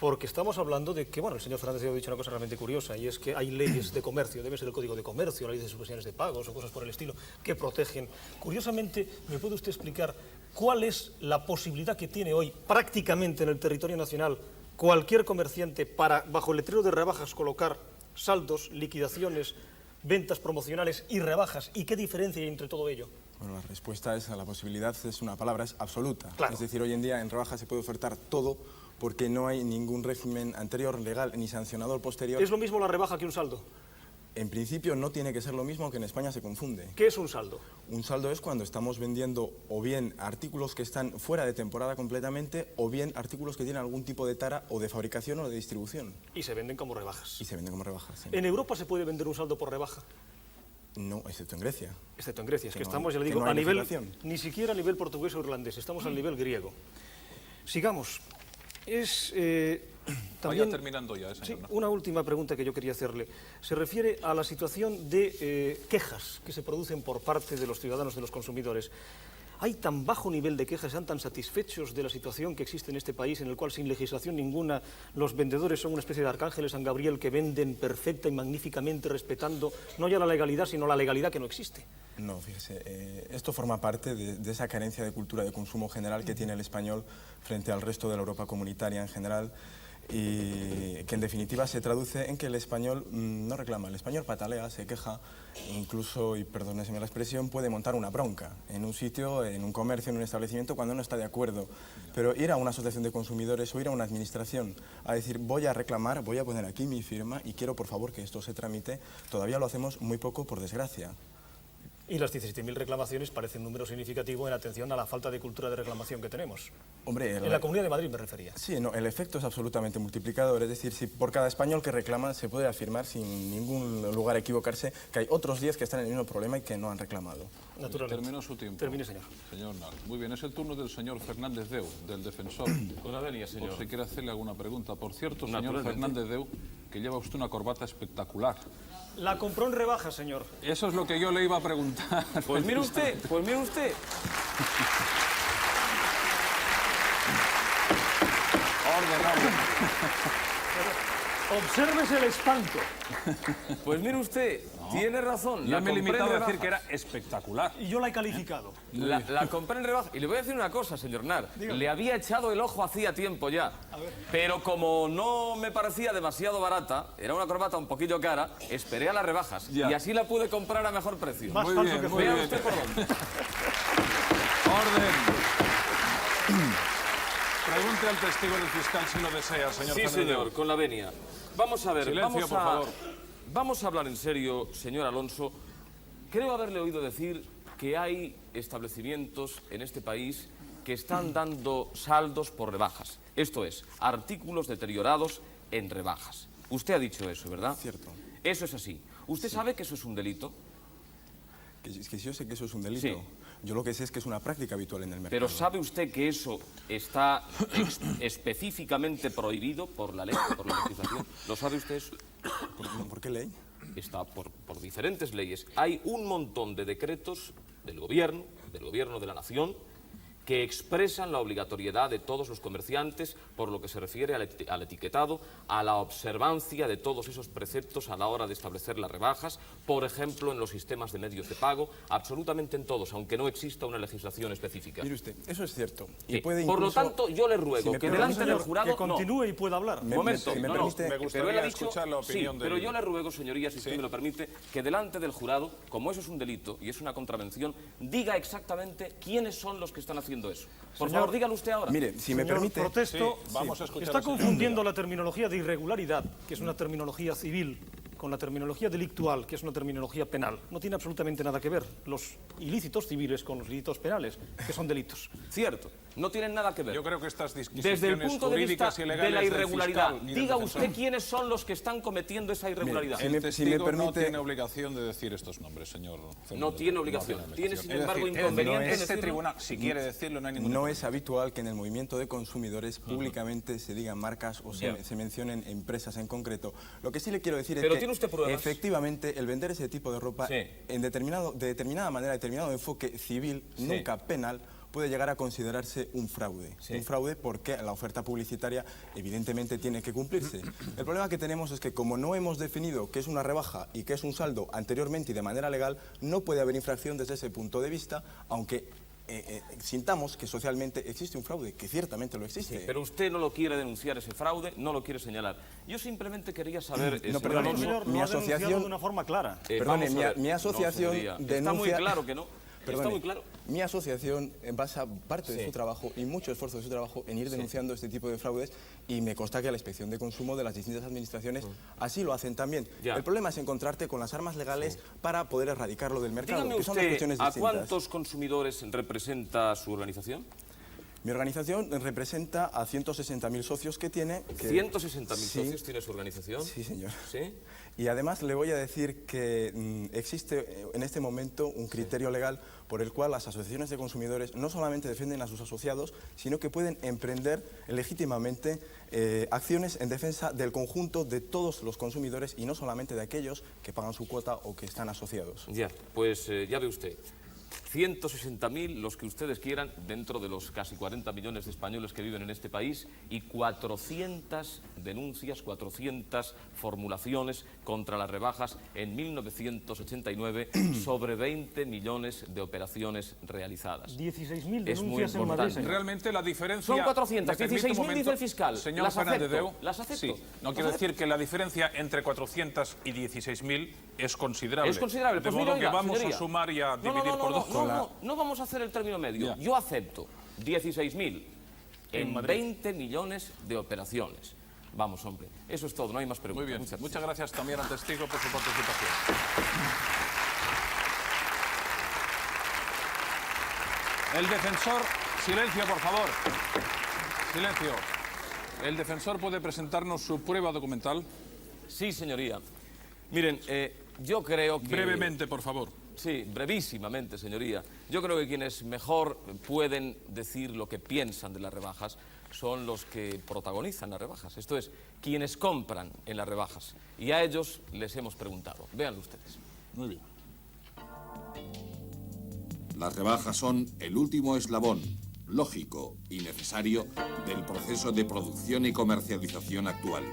Porque estamos hablando de que, bueno, el señor Fernández ha dicho una cosa realmente curiosa, y es que hay leyes de comercio, debe ser el Código de Comercio, la ley de suspensiones de pagos o cosas por el estilo, que protegen. Curiosamente, ¿me puede usted explicar cuál es la posibilidad que tiene hoy prácticamente en el territorio nacional cualquier comerciante para, bajo el letrero de rebajas, colocar saldos, liquidaciones, ventas promocionales y rebajas? ¿Y qué diferencia hay entre todo ello?
Bueno, la respuesta es, a la posibilidad es una palabra, es absoluta.
Claro.
Es decir, hoy en día en rebajas se puede ofertar todo porque no hay ningún régimen anterior, legal, ni sancionador posterior.
¿Es lo mismo la rebaja que un saldo?
En principio no tiene que ser lo mismo, que en España se confunde.
¿Qué es un saldo?
Un saldo es cuando estamos vendiendo o bien artículos que están fuera de temporada completamente o bien artículos que tienen algún tipo de tara o de fabricación o de distribución.
Y se venden como rebajas.
Y se venden como rebajas, sí.
¿En Europa se puede vender un saldo por rebaja?
No, excepto en Grecia.
Excepto en Grecia, es que
no-
estamos, ya le
que
digo,
no hay
a nivel,
legislación.
ni siquiera a nivel portugués o irlandés, estamos al nivel griego. Sigamos.
Vaya terminando ya,
Sí,
señor Nart.
una última pregunta que yo quería hacerle. Se refiere a la situación de quejas que se producen por parte de los ciudadanos, de los consumidores. ¿Hay tan bajo nivel de quejas, están tan satisfechos de la situación que existe en este país, en el cual sin legislación ninguna los vendedores son una especie de arcángeles San Gabriel que venden perfecta y magníficamente respetando no ya la legalidad, sino la legalidad que no existe?
No, fíjese, esto forma parte de esa carencia de cultura de consumo general que tiene el español frente al resto de la Europa comunitaria en general, y que en definitiva se traduce en que el español no reclama, el español patalea, se queja, incluso, y perdóneseme la expresión, puede montar una bronca en un sitio, en un comercio, en un establecimiento, cuando no está de acuerdo. Pero ir a una asociación de consumidores o ir a una administración a decir voy a reclamar, voy a poner aquí mi firma y quiero por favor que esto se tramite, todavía lo hacemos muy poco, por desgracia.
Y las 17.000 reclamaciones parecen un número significativo en atención a la falta de cultura de reclamación que tenemos.
Hombre,
En la Comunidad de Madrid me refería.
Sí, no, el efecto es absolutamente multiplicador, es decir, si por cada español que reclama se puede afirmar sin ningún lugar a equivocarse que hay otros 10 que están en el mismo problema y que no han reclamado.
Naturalmente.
Terminó su tiempo.
Termine, señor.
Señor Nart. Muy bien, es el turno del señor Fernández Deu, del defensor.
Con la venia, señor.
Por si quiere hacerle alguna pregunta. Por cierto, señor
Naturalmente.
Fernández Deu, que lleva usted una corbata espectacular.
La compró en rebaja, señor.
Eso es lo que yo le iba a preguntar.
Pues mire usted, pues mire usted.
Obsérvese el espanto.
Pues mire usted, tiene razón.
Ya
la
me he
compré
limitado
en
a decir que
rebajas.
era espectacular.
Y yo la he calificado.
La compré en rebaja. Y le voy a decir una cosa, señor Nart. Le había echado el ojo hacía tiempo ya. Pero como no me parecía demasiado barata, era una corbata un poquillo cara, esperé a las rebajas.
Ya.
Y así la pude comprar a mejor precio.
Más
Muy
falso
bien,
que
muy
fue.
Vea
bien.
usted por dónde.
Orden. Pregunte al testigo del fiscal si lo desea, señor
Sí,
Fernández Deu.
señor, con la venia. Vamos a ver,
Silencio, por favor.
Vamos a hablar en serio, señor Alonso. Creo haberle oído decir que hay establecimientos en este país que están dando saldos por rebajas. Esto es, artículos deteriorados en rebajas. Usted ha dicho eso, ¿verdad?
Cierto.
Eso es así. ¿Usted sabe que eso es un delito?
Que yo sé que eso es un delito.
Sí.
Yo lo que sé es que es una práctica habitual en el mercado.
Pero ¿sabe usted que eso está específicamente prohibido por la ley, por la legislación? ¿Lo sabe usted eso?
¿Por qué ley?
Está por diferentes leyes. Hay un montón de decretos del gobierno de la nación, que expresan la obligatoriedad de todos los comerciantes por lo que se refiere al etiquetado, a la observancia de todos esos preceptos a la hora de establecer las rebajas, por ejemplo, en los sistemas de medios de pago, absolutamente en todos, aunque no exista una legislación específica.
Mire usted, eso es cierto.
Sí.
Y puede
Por lo
incluso-
tanto, yo le ruego
Si me
que
permite,
delante del
Señor,
jurado...
que continúe y pueda hablar.
Un momento,
si me
no,
permite-
Me gustaría
pero él ha dicho,
escuchar la opinión
sí, pero
del-
yo le ruego, señoría, si usted me lo permite, que delante del jurado, como eso es un delito y es una contravención, diga exactamente quiénes son los que están haciendo eso. Por
Señor,
favor, dígalo usted ahora.
Mire, si me
Señor,
permite...
protesto.
Sí, vamos a escuchar
Está
al señor
confundiendo la terminología de irregularidad, que es una terminología civil, con la terminología delictual, que es una terminología penal. No tiene absolutamente nada que ver los ilícitos civiles con los ilícitos penales, que son delitos.
Cierto, no tienen nada que ver.
Yo creo que estas
Desde el
disquisiciones
punto de vista
jurídicas y
de
legales
la
del
irregularidad,
fiscal y del
diga
defensor.
usted quiénes son los que están cometiendo esa irregularidad.
Si
El
me
testigo no
permite-
tiene obligación de decir estos nombres, señor.
No tiene obligación. Tiene, sin embargo,
Es decir,
inconveniente en
este
decirlo.
tribunal, si quiere decirlo, no hay ningún
No es habitual que en el movimiento de consumidores públicamente se digan marcas o
Ya.
se mencionen empresas en concreto. Lo que sí le quiero decir
Pero
es que
¿tiene usted pruebas?
efectivamente el vender ese tipo de ropa
Sí.
de determinada manera, determinado enfoque civil, nunca penal, puede llegar a considerarse un fraude.
Sí.
Un fraude porque la oferta publicitaria evidentemente tiene que cumplirse. El problema que tenemos es que como no hemos definido qué es una rebaja y qué es un saldo anteriormente y de manera legal, no puede haber infracción desde ese punto de vista, aunque sintamos que socialmente existe un fraude, que ciertamente lo existe.
Pero usted no lo quiere denunciar ese fraude, no lo quiere señalar. Yo simplemente quería saber...
No,
señor
perdone,
Alonso,
Señor,
mi
lo ha denunciado
asociación-
de una forma clara.
Perdone,
vamos a ver.
mi asociación
señoría. Está
denuncia...
muy claro que no. Está
Perdone,
muy claro.
mi asociación basa parte de
Sí.
su trabajo y mucho esfuerzo de su trabajo en ir denunciando este tipo de fraudes y me consta que la inspección de consumo de las distintas administraciones así lo hacen también.
Ya.
El problema es encontrarte con las armas legales para poder erradicarlo del mercado,
Dígame
que son dos
usted,
cuestiones
¿a
distintas.
cuántos consumidores representa su organización?
Mi organización representa a 160.000 socios que tiene.
¿160.000
Sí.
socios tiene su organización?
Sí, señor.
¿Sí?
Y además le voy a decir que existe en este momento un criterio legal por el cual las asociaciones de consumidores no solamente defienden a sus asociados, sino que pueden emprender legítimamente acciones en defensa del conjunto de todos los consumidores y no solamente de aquellos que pagan su cuota o que están asociados.
Ya, pues ya ve usted. 160.000 los que ustedes quieran dentro de los casi 40 millones de españoles que viven en este país y 400 denuncias, 400 formulaciones contra las rebajas en 1989 sobre 20 millones de operaciones realizadas.
16.000
Es muy
denuncias en Madrid,
importante.
señor.
Realmente la diferencia...
Son 400,
me permite un
16.000
momento,
dice el fiscal.
Señor
Las
Fernández
acepto,
Deu,
las acepto.
Sí, no quiero decir que la diferencia entre 400 y 16.000 es considerable.
Es considerable.
De
Pues
modo
mire,
que
oiga,
vamos
señoría.
a sumar y a dividir por dos.
No vamos a hacer el término medio.
Ya.
Yo acepto 16.000 en 20 millones de operaciones. Vamos, hombre. Eso es todo, no hay más preguntas.
Muy bien.
Muchas
Muchas gracias también al testigo por su participación. El defensor... Silencio, por favor. Silencio. ¿El defensor puede presentarnos su prueba documental?
Sí, señoría. Miren, yo creo que...
Brevemente, por favor.
Sí, brevísimamente, señoría. Yo creo que quienes mejor pueden decir lo que piensan de las rebajas son los que protagonizan las rebajas. Esto es, quienes compran en las rebajas. Y a ellos les hemos preguntado. Véanlo ustedes.
Muy bien.
Las rebajas son el último eslabón, lógico y necesario, del proceso de producción y comercialización actual.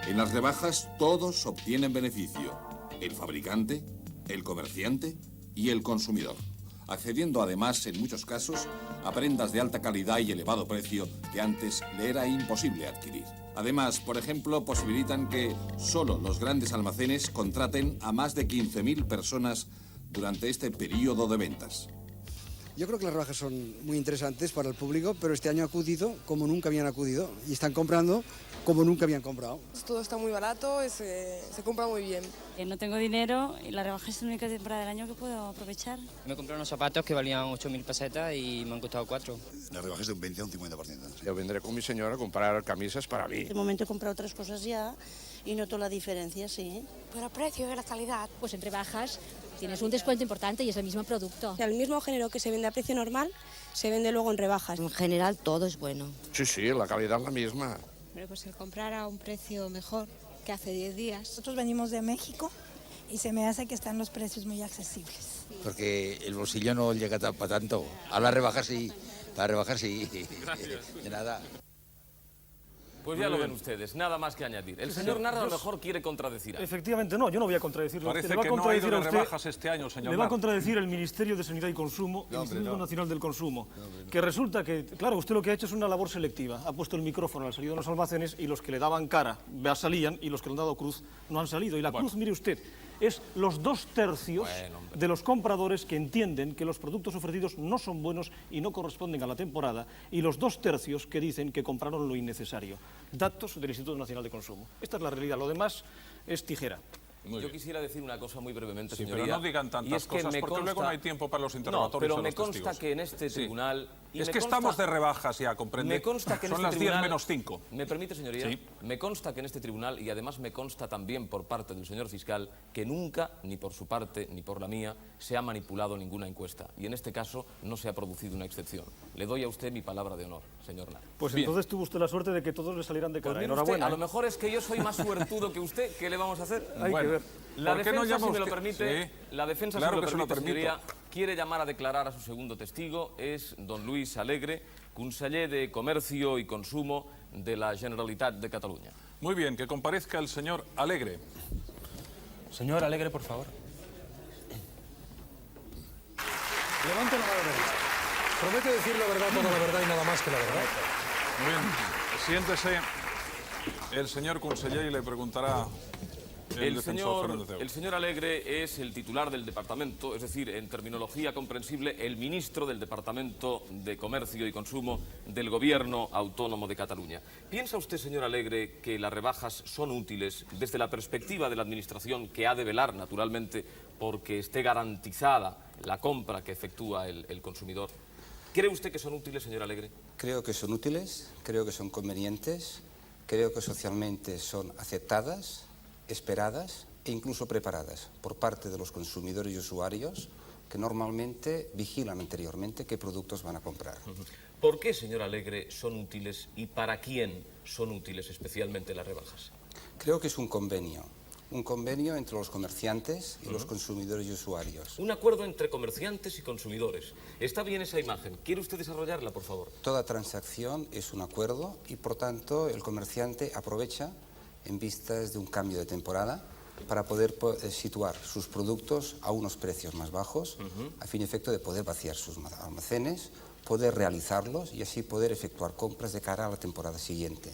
En las rebajas todos obtienen beneficio, el fabricante, el comerciante y el consumidor, accediendo además, en muchos casos, a prendas de alta calidad y elevado precio que antes le era imposible adquirir. Además, por ejemplo, posibilitan que solo los grandes almacenes contraten a más de 15.000 personas durante este periodo de ventas.
Yo creo que las rebajas son muy interesantes para el público, pero este año ha acudido como nunca habían acudido y están comprando como nunca habían comprado.
Todo está muy barato, se compra muy bien.
No tengo dinero y la rebaja es la única temporada del año que puedo aprovechar.
Me compré unos zapatos que valían 8.000 pesetas y me han costado 4.
La rebaja es de un 20 a un 50%.
Yo vendré con mi señora a comprar camisas para mí.
De momento he comprado otras cosas ya y noto la diferencia, sí.
Por el precio y la calidad. Pues en rebajas tienes un descuento importante y es el mismo producto.
O sea, el mismo género que se vende a precio normal se vende luego en rebajas.
En general todo es bueno.
Sí, sí, la calidad es la misma.
Pero pues el comprar a un precio mejor que hace 10 días.
Nosotros venimos de México y se me hace que están los precios muy accesibles.
Porque el bolsillo no llega para tanto. A la rebaja sí, para rebajar sí.
Gracias.
De nada.
Pues ya lo ven ustedes, nada más que añadir. El señor Narra a lo mejor quiere contradecir algo.
Efectivamente, no, yo no voy a contradecirlo.
Parece
Le va a
que no ha
contradecir
ido
a
de
usted,
rebajas este año, señor
Le va a
Narra.
contradecir el Ministerio de Sanidad y Consumo, el Instituto Nacional del Consumo, que resulta que, claro, usted lo que ha hecho es una labor selectiva. Ha puesto el micrófono al salir de los almacenes y los que le daban cara salían y los que le han dado cruz no han salido. Y la cruz, mire usted, es los 2/3 de los compradores que entienden que los productos ofrecidos no son buenos y no corresponden a la temporada, y los 2/3 que dicen que compraron lo innecesario. Datos del Instituto Nacional de Consumo. Esta es la realidad, lo demás es tijera.
Yo quisiera decir una cosa muy brevemente,
Sí,
señoría.
pero no digan tantas
y es que
cosas,
me
porque
consta...
luego no hay tiempo para los interrogatorios.
No, pero
a
me
los
consta
testigos.
que en este
Sí.
tribunal... y
Es
me
que
consta-
estamos de rebajas ya, comprende.
Me consta que en
Son
este
las 10
tribunal...
menos 5.
¿Me permite, señoría?
Sí.
Me consta que en este tribunal, y además me consta también por parte del señor fiscal, que nunca, ni por su parte, ni por la mía, se ha manipulado ninguna encuesta. Y en este caso no se ha producido una excepción. Le doy a usted mi palabra de honor, señor Narra.
Pues
Bien.
entonces tuvo usted la suerte de que todos le salieran de cara.
Pues mire
Enhorabuena.
usted, a lo mejor es que yo soy más suertudo que usted. ¿Qué le vamos a hacer?
Hay que ver.
La
¿Por qué no
defensa,
llama
si me lo
usted?
permite,
Sí.
la defensa,
Claro
si me
que se
lo
lo
permite,
permito.
señoría, quiere llamar a declarar a su segundo testigo, es don Luis Alegre, conseller de Comercio y Consumo de la Generalitat de Cataluña.
Muy bien, que comparezca el señor Alegre.
Señor Alegre, por favor.
Levante la mano derecha. Promete decir la verdad, toda la verdad y nada más que la verdad.
Muy bien, siéntese. El señor conseller le preguntará el defensor Fernández Deu.
El señor Alegre es el titular del departamento, es decir, en terminología comprensible, el ministro del Departamento de Comercio y Consumo del Gobierno Autónomo de Cataluña. ¿Piensa usted, señor Alegre, que las rebajas son útiles desde la perspectiva de la Administración, que ha de velar, naturalmente, porque esté garantizada la compra que efectúa el consumidor? ¿Cree usted que son útiles, señor Alegre?
Creo que son útiles, creo que son convenientes, creo que socialmente son aceptadas, esperadas e incluso preparadas por parte de los consumidores y usuarios que normalmente vigilan anteriormente qué productos van a comprar.
¿Por qué, señor Alegre, son útiles y para quién son útiles especialmente las rebajas?
Creo que es un convenio entre los comerciantes y los consumidores y usuarios.
Un acuerdo entre comerciantes y consumidores. Está bien esa imagen. ¿Quiere usted desarrollarla, por favor?
Toda transacción es un acuerdo y, por tanto, el comerciante aprovecha, en vistas de un cambio de temporada, para poder situar sus productos a unos precios más bajos, a fin y efecto de poder vaciar sus almacenes, poder realizarlos y así poder efectuar compras de cara a la temporada siguiente.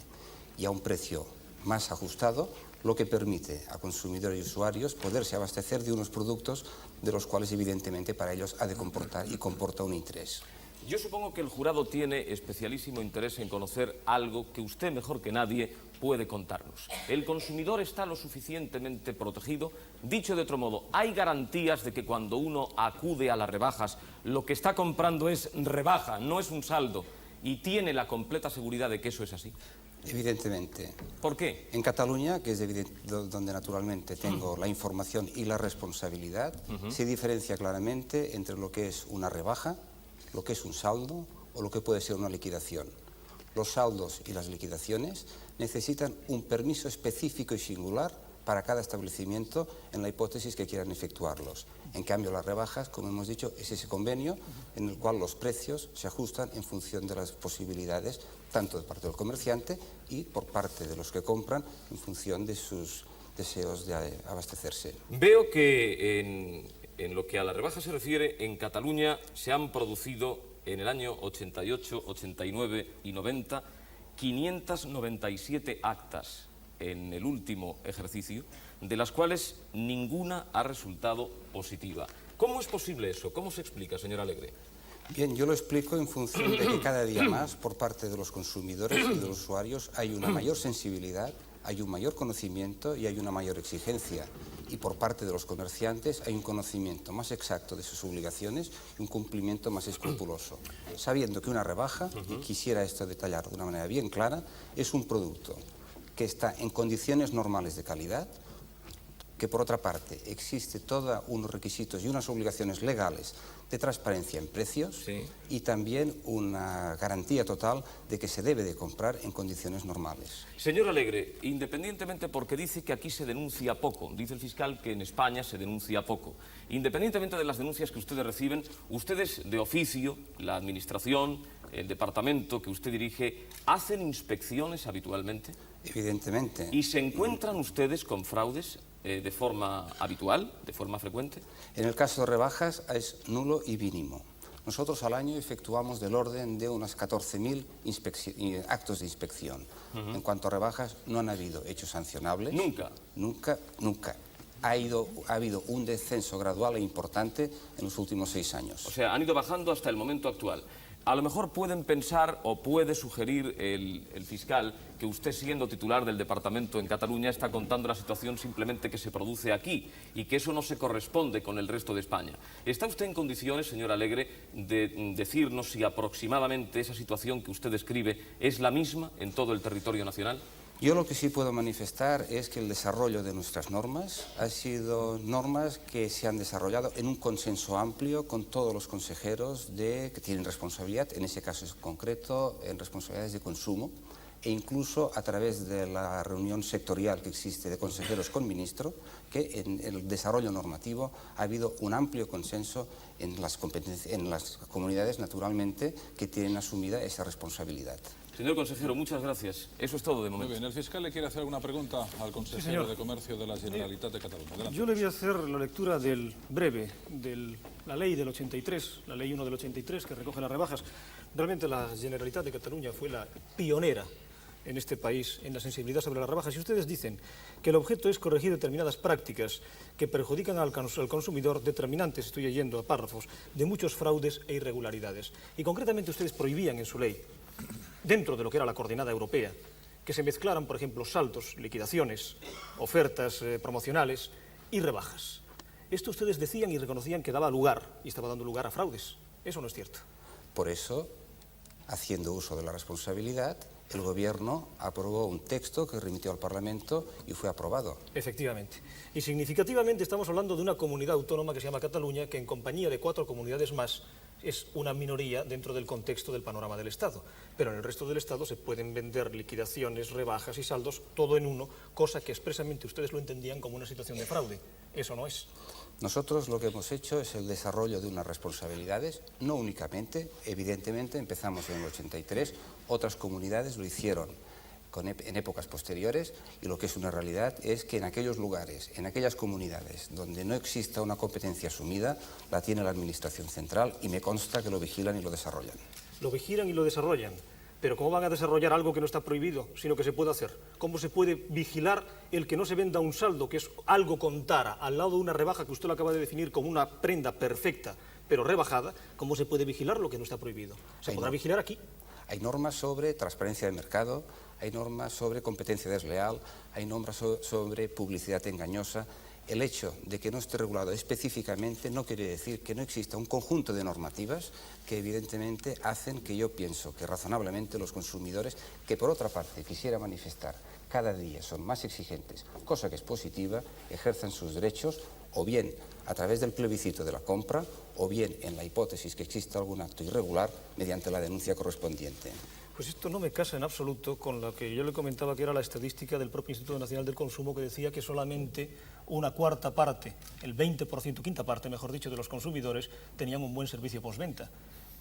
Y a un precio más ajustado, lo que permite a consumidores y usuarios poderse abastecer de unos productos de los cuales evidentemente para ellos ha de comportar y comporta un interés.
Yo supongo que el jurado tiene especialísimo interés en conocer algo que usted mejor que nadie puede contarnos. ¿El consumidor está lo suficientemente protegido? Dicho de otro modo, ¿hay garantías de que cuando uno acude a las rebajas lo que está comprando es rebaja, no es un saldo, y tiene la completa seguridad de que eso es así?
Evidentemente.
¿Por qué?
En Cataluña, que es donde naturalmente tengo la información y la responsabilidad, se diferencia claramente entre lo que es una rebaja, lo que es un saldo o lo que puede ser una liquidación. Los saldos y las liquidaciones necesitan un permiso específico y singular para cada establecimiento en la hipótesis que quieran efectuarlos. En cambio, las rebajas, como hemos dicho, es ese convenio en el cual los precios se ajustan en función de las posibilidades, tanto de parte del comerciante y por parte de los que compran, en función de sus deseos de abastecerse.
Veo que en lo que a la rebaja se refiere, en Cataluña se han producido en el año 88, 89 y 90 597 actas en el último ejercicio, de las cuales ninguna ha resultado positiva. ¿Cómo es posible eso? ¿Cómo se explica, señor Alegre?
Bien, yo lo explico en función de que cada día más, por parte de los consumidores y de los usuarios, hay una mayor sensibilidad, hay un mayor conocimiento y hay una mayor exigencia. Y por parte de los comerciantes hay un conocimiento más exacto de sus obligaciones y un cumplimiento más escrupuloso. Sabiendo que una rebaja, y quisiera esto detallar de una manera bien clara, es un producto que está en condiciones normales de calidad, que por otra parte existe todos unos requisitos y unas obligaciones legales de transparencia en precios y también una garantía total de que se debe de comprar en condiciones normales.
Señor Alegre, independientemente porque dice que aquí se denuncia poco, dice el fiscal que en España se denuncia poco, independientemente de las denuncias que ustedes reciben, ustedes de oficio, la administración, el departamento que usted dirige, ¿hacen inspecciones habitualmente?
Evidentemente.
¿Y se encuentran ustedes con fraudes de forma habitual, de forma frecuente?
En el caso de rebajas es nulo y mínimo. Nosotros al año efectuamos del orden de unas 14.000 actos de inspección. En cuanto a rebajas, no han habido hechos sancionables.
¿Nunca?
Nunca. Ha habido un descenso gradual e importante en los últimos 6 años.
O sea, han ido bajando hasta el momento actual. A lo mejor pueden pensar o puede sugerir el fiscal que usted, siendo titular del departamento en Cataluña, está contando la situación simplemente que se produce aquí y que eso no se corresponde con el resto de España. ¿Está usted en condiciones, señor Alegre, de decirnos si aproximadamente esa situación que usted describe es la misma en todo el territorio nacional?
Yo lo que sí puedo manifestar es que el desarrollo de nuestras normas ha sido normas que se han desarrollado en un consenso amplio con todos los consejeros que tienen responsabilidad, en ese caso concreto, en responsabilidades de consumo, e incluso a través de la reunión sectorial que existe de consejeros con ministro, que en el desarrollo normativo ha habido un amplio consenso en las comunidades, naturalmente, que tienen asumida esa responsabilidad.
Señor consejero, muchas gracias. Eso es todo de momento.
Muy bien, el fiscal le quiere hacer alguna pregunta al consejero de Comercio de la Generalitat de Cataluña. Adelante.
Yo le voy a hacer la lectura del breve de la ley del 83, la ley 1 del 83, que recoge las rebajas. Realmente la Generalitat de Cataluña fue la pionera en este país en la sensibilidad sobre las rebajas. Y ustedes dicen que el objeto es corregir determinadas prácticas que perjudican al consumidor, determinantes, estoy leyendo a párrafos, de muchos fraudes e irregularidades. Y concretamente ustedes prohibían en su ley, dentro de lo que era la coordenada europea, que se mezclaran, por ejemplo, saldos, liquidaciones, ofertas promocionales y rebajas. Esto ustedes decían y reconocían que daba lugar, y estaba dando lugar a fraudes. Eso no es cierto.
Por eso, haciendo uso de la responsabilidad, el Gobierno aprobó un texto que remitió al Parlamento y fue aprobado.
Efectivamente. Y significativamente estamos hablando de una comunidad autónoma que se llama Cataluña, que en compañía de 4 comunidades más es una minoría dentro del contexto del panorama del Estado. Pero en el resto del Estado se pueden vender liquidaciones, rebajas y saldos, todo en uno, cosa que expresamente ustedes lo entendían como una situación de fraude. Eso no es.
Nosotros lo que hemos hecho es el desarrollo de unas responsabilidades, no únicamente, evidentemente empezamos en el 83, otras comunidades lo hicieron en épocas posteriores, y lo que es una realidad es que en aquellos lugares, en aquellas comunidades donde no exista una competencia asumida, la tiene la Administración Central, y me consta que lo vigilan y lo desarrollan.
Lo vigilan y lo desarrollan. Pero ¿cómo van a desarrollar algo que no está prohibido, sino que se puede hacer? ¿Cómo se puede vigilar el que no se venda un saldo, que es algo con tara, al lado de una rebaja que usted lo acaba de definir como una prenda perfecta, pero rebajada? ¿Cómo se puede vigilar lo que no está prohibido? ¿Se podrá vigilar aquí?
Hay normas sobre transparencia de mercado, hay normas sobre competencia desleal, hay normas sobre publicidad engañosa. El hecho de que no esté regulado específicamente no quiere decir que no exista un conjunto de normativas que evidentemente hacen que yo pienso que razonablemente los consumidores, que por otra parte quisiera manifestar cada día son más exigentes, cosa que es positiva, ejerzan sus derechos o bien a través del plebiscito de la compra o bien en la hipótesis que exista algún acto irregular mediante la denuncia correspondiente.
Pues esto no me casa en absoluto con lo que yo le comentaba, que era la estadística del propio Instituto Nacional del Consumo, que decía que solamente una cuarta parte, el 20%, quinta parte, mejor dicho, de los consumidores tenían un buen servicio postventa.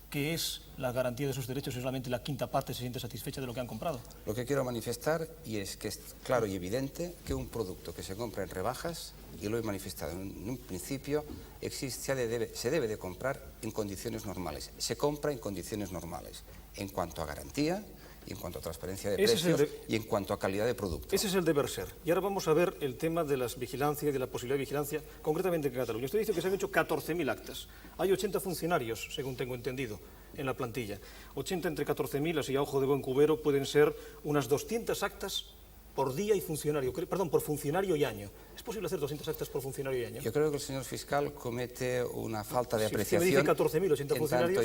¿Qué es la garantía de sus derechos si solamente la quinta parte se siente satisfecha de lo que han comprado?
Lo que quiero manifestar y es que es claro y evidente que un producto que se compra en rebajas, y lo he manifestado en un principio, se debe de comprar en condiciones normales. Se compra en condiciones normales, en cuanto a garantía, y en cuanto a transparencia de precios y en cuanto a calidad de producto.
Ese es el deber ser. Y ahora vamos a ver el tema de las vigilancias y de la posibilidad de vigilancia, concretamente en Cataluña. Usted dice que se han hecho 14.000 actas. Hay 80 funcionarios, según tengo entendido, en la plantilla. 80 entre 14.000, así a ojo de buen cubero, pueden ser unas 200 actas por día y funcionario, perdón, por funcionario y año. ¿Es posible hacer 200 actas por funcionario y año?
Yo creo que el señor fiscal comete una falta de apreciación.
Si usted me dice 14.000, 80 funcionarios...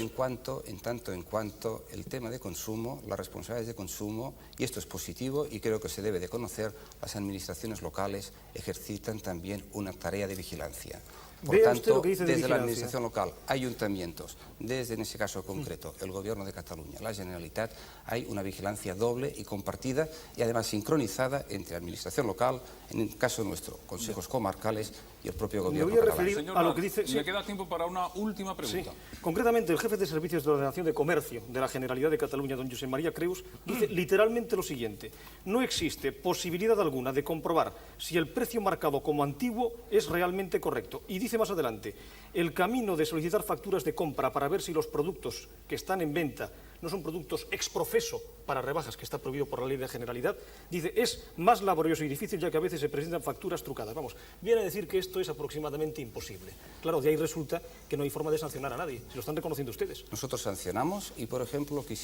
En tanto en cuanto el tema de consumo, las responsabilidades de consumo, y esto es positivo y creo que se debe de conocer, las administraciones locales ejercitan también una tarea de vigilancia. Por tanto, desde la administración local, ayuntamientos, desde en ese caso concreto el Gobierno de Cataluña, la Generalitat, hay una vigilancia doble y compartida y además sincronizada entre administración local, en el caso nuestro, consejos comarcales y el propio Gobierno catalán.
Me voy a referir a lo que dice...
Me queda tiempo para una última pregunta.
Sí. Concretamente, el jefe de Servicios de Ordenación de Comercio de la Generalidad de Cataluña, don Josep María Creus, dice literalmente lo siguiente: no existe posibilidad alguna de comprobar si el precio marcado como antiguo es realmente correcto. Y dice más adelante, el camino de solicitar facturas de compra para ver si los productos que están en venta no son productos ex profeso para rebajas, que está prohibido por la Ley de Generalidad, dice, es más laborioso y difícil, ya que a veces se presentan facturas trucadas. Vamos, viene a decir que esto es aproximadamente imposible. Claro, de ahí resulta que no hay forma de sancionar a nadie, se lo están reconociendo ustedes.
Nosotros sancionamos y, por ejemplo, lo que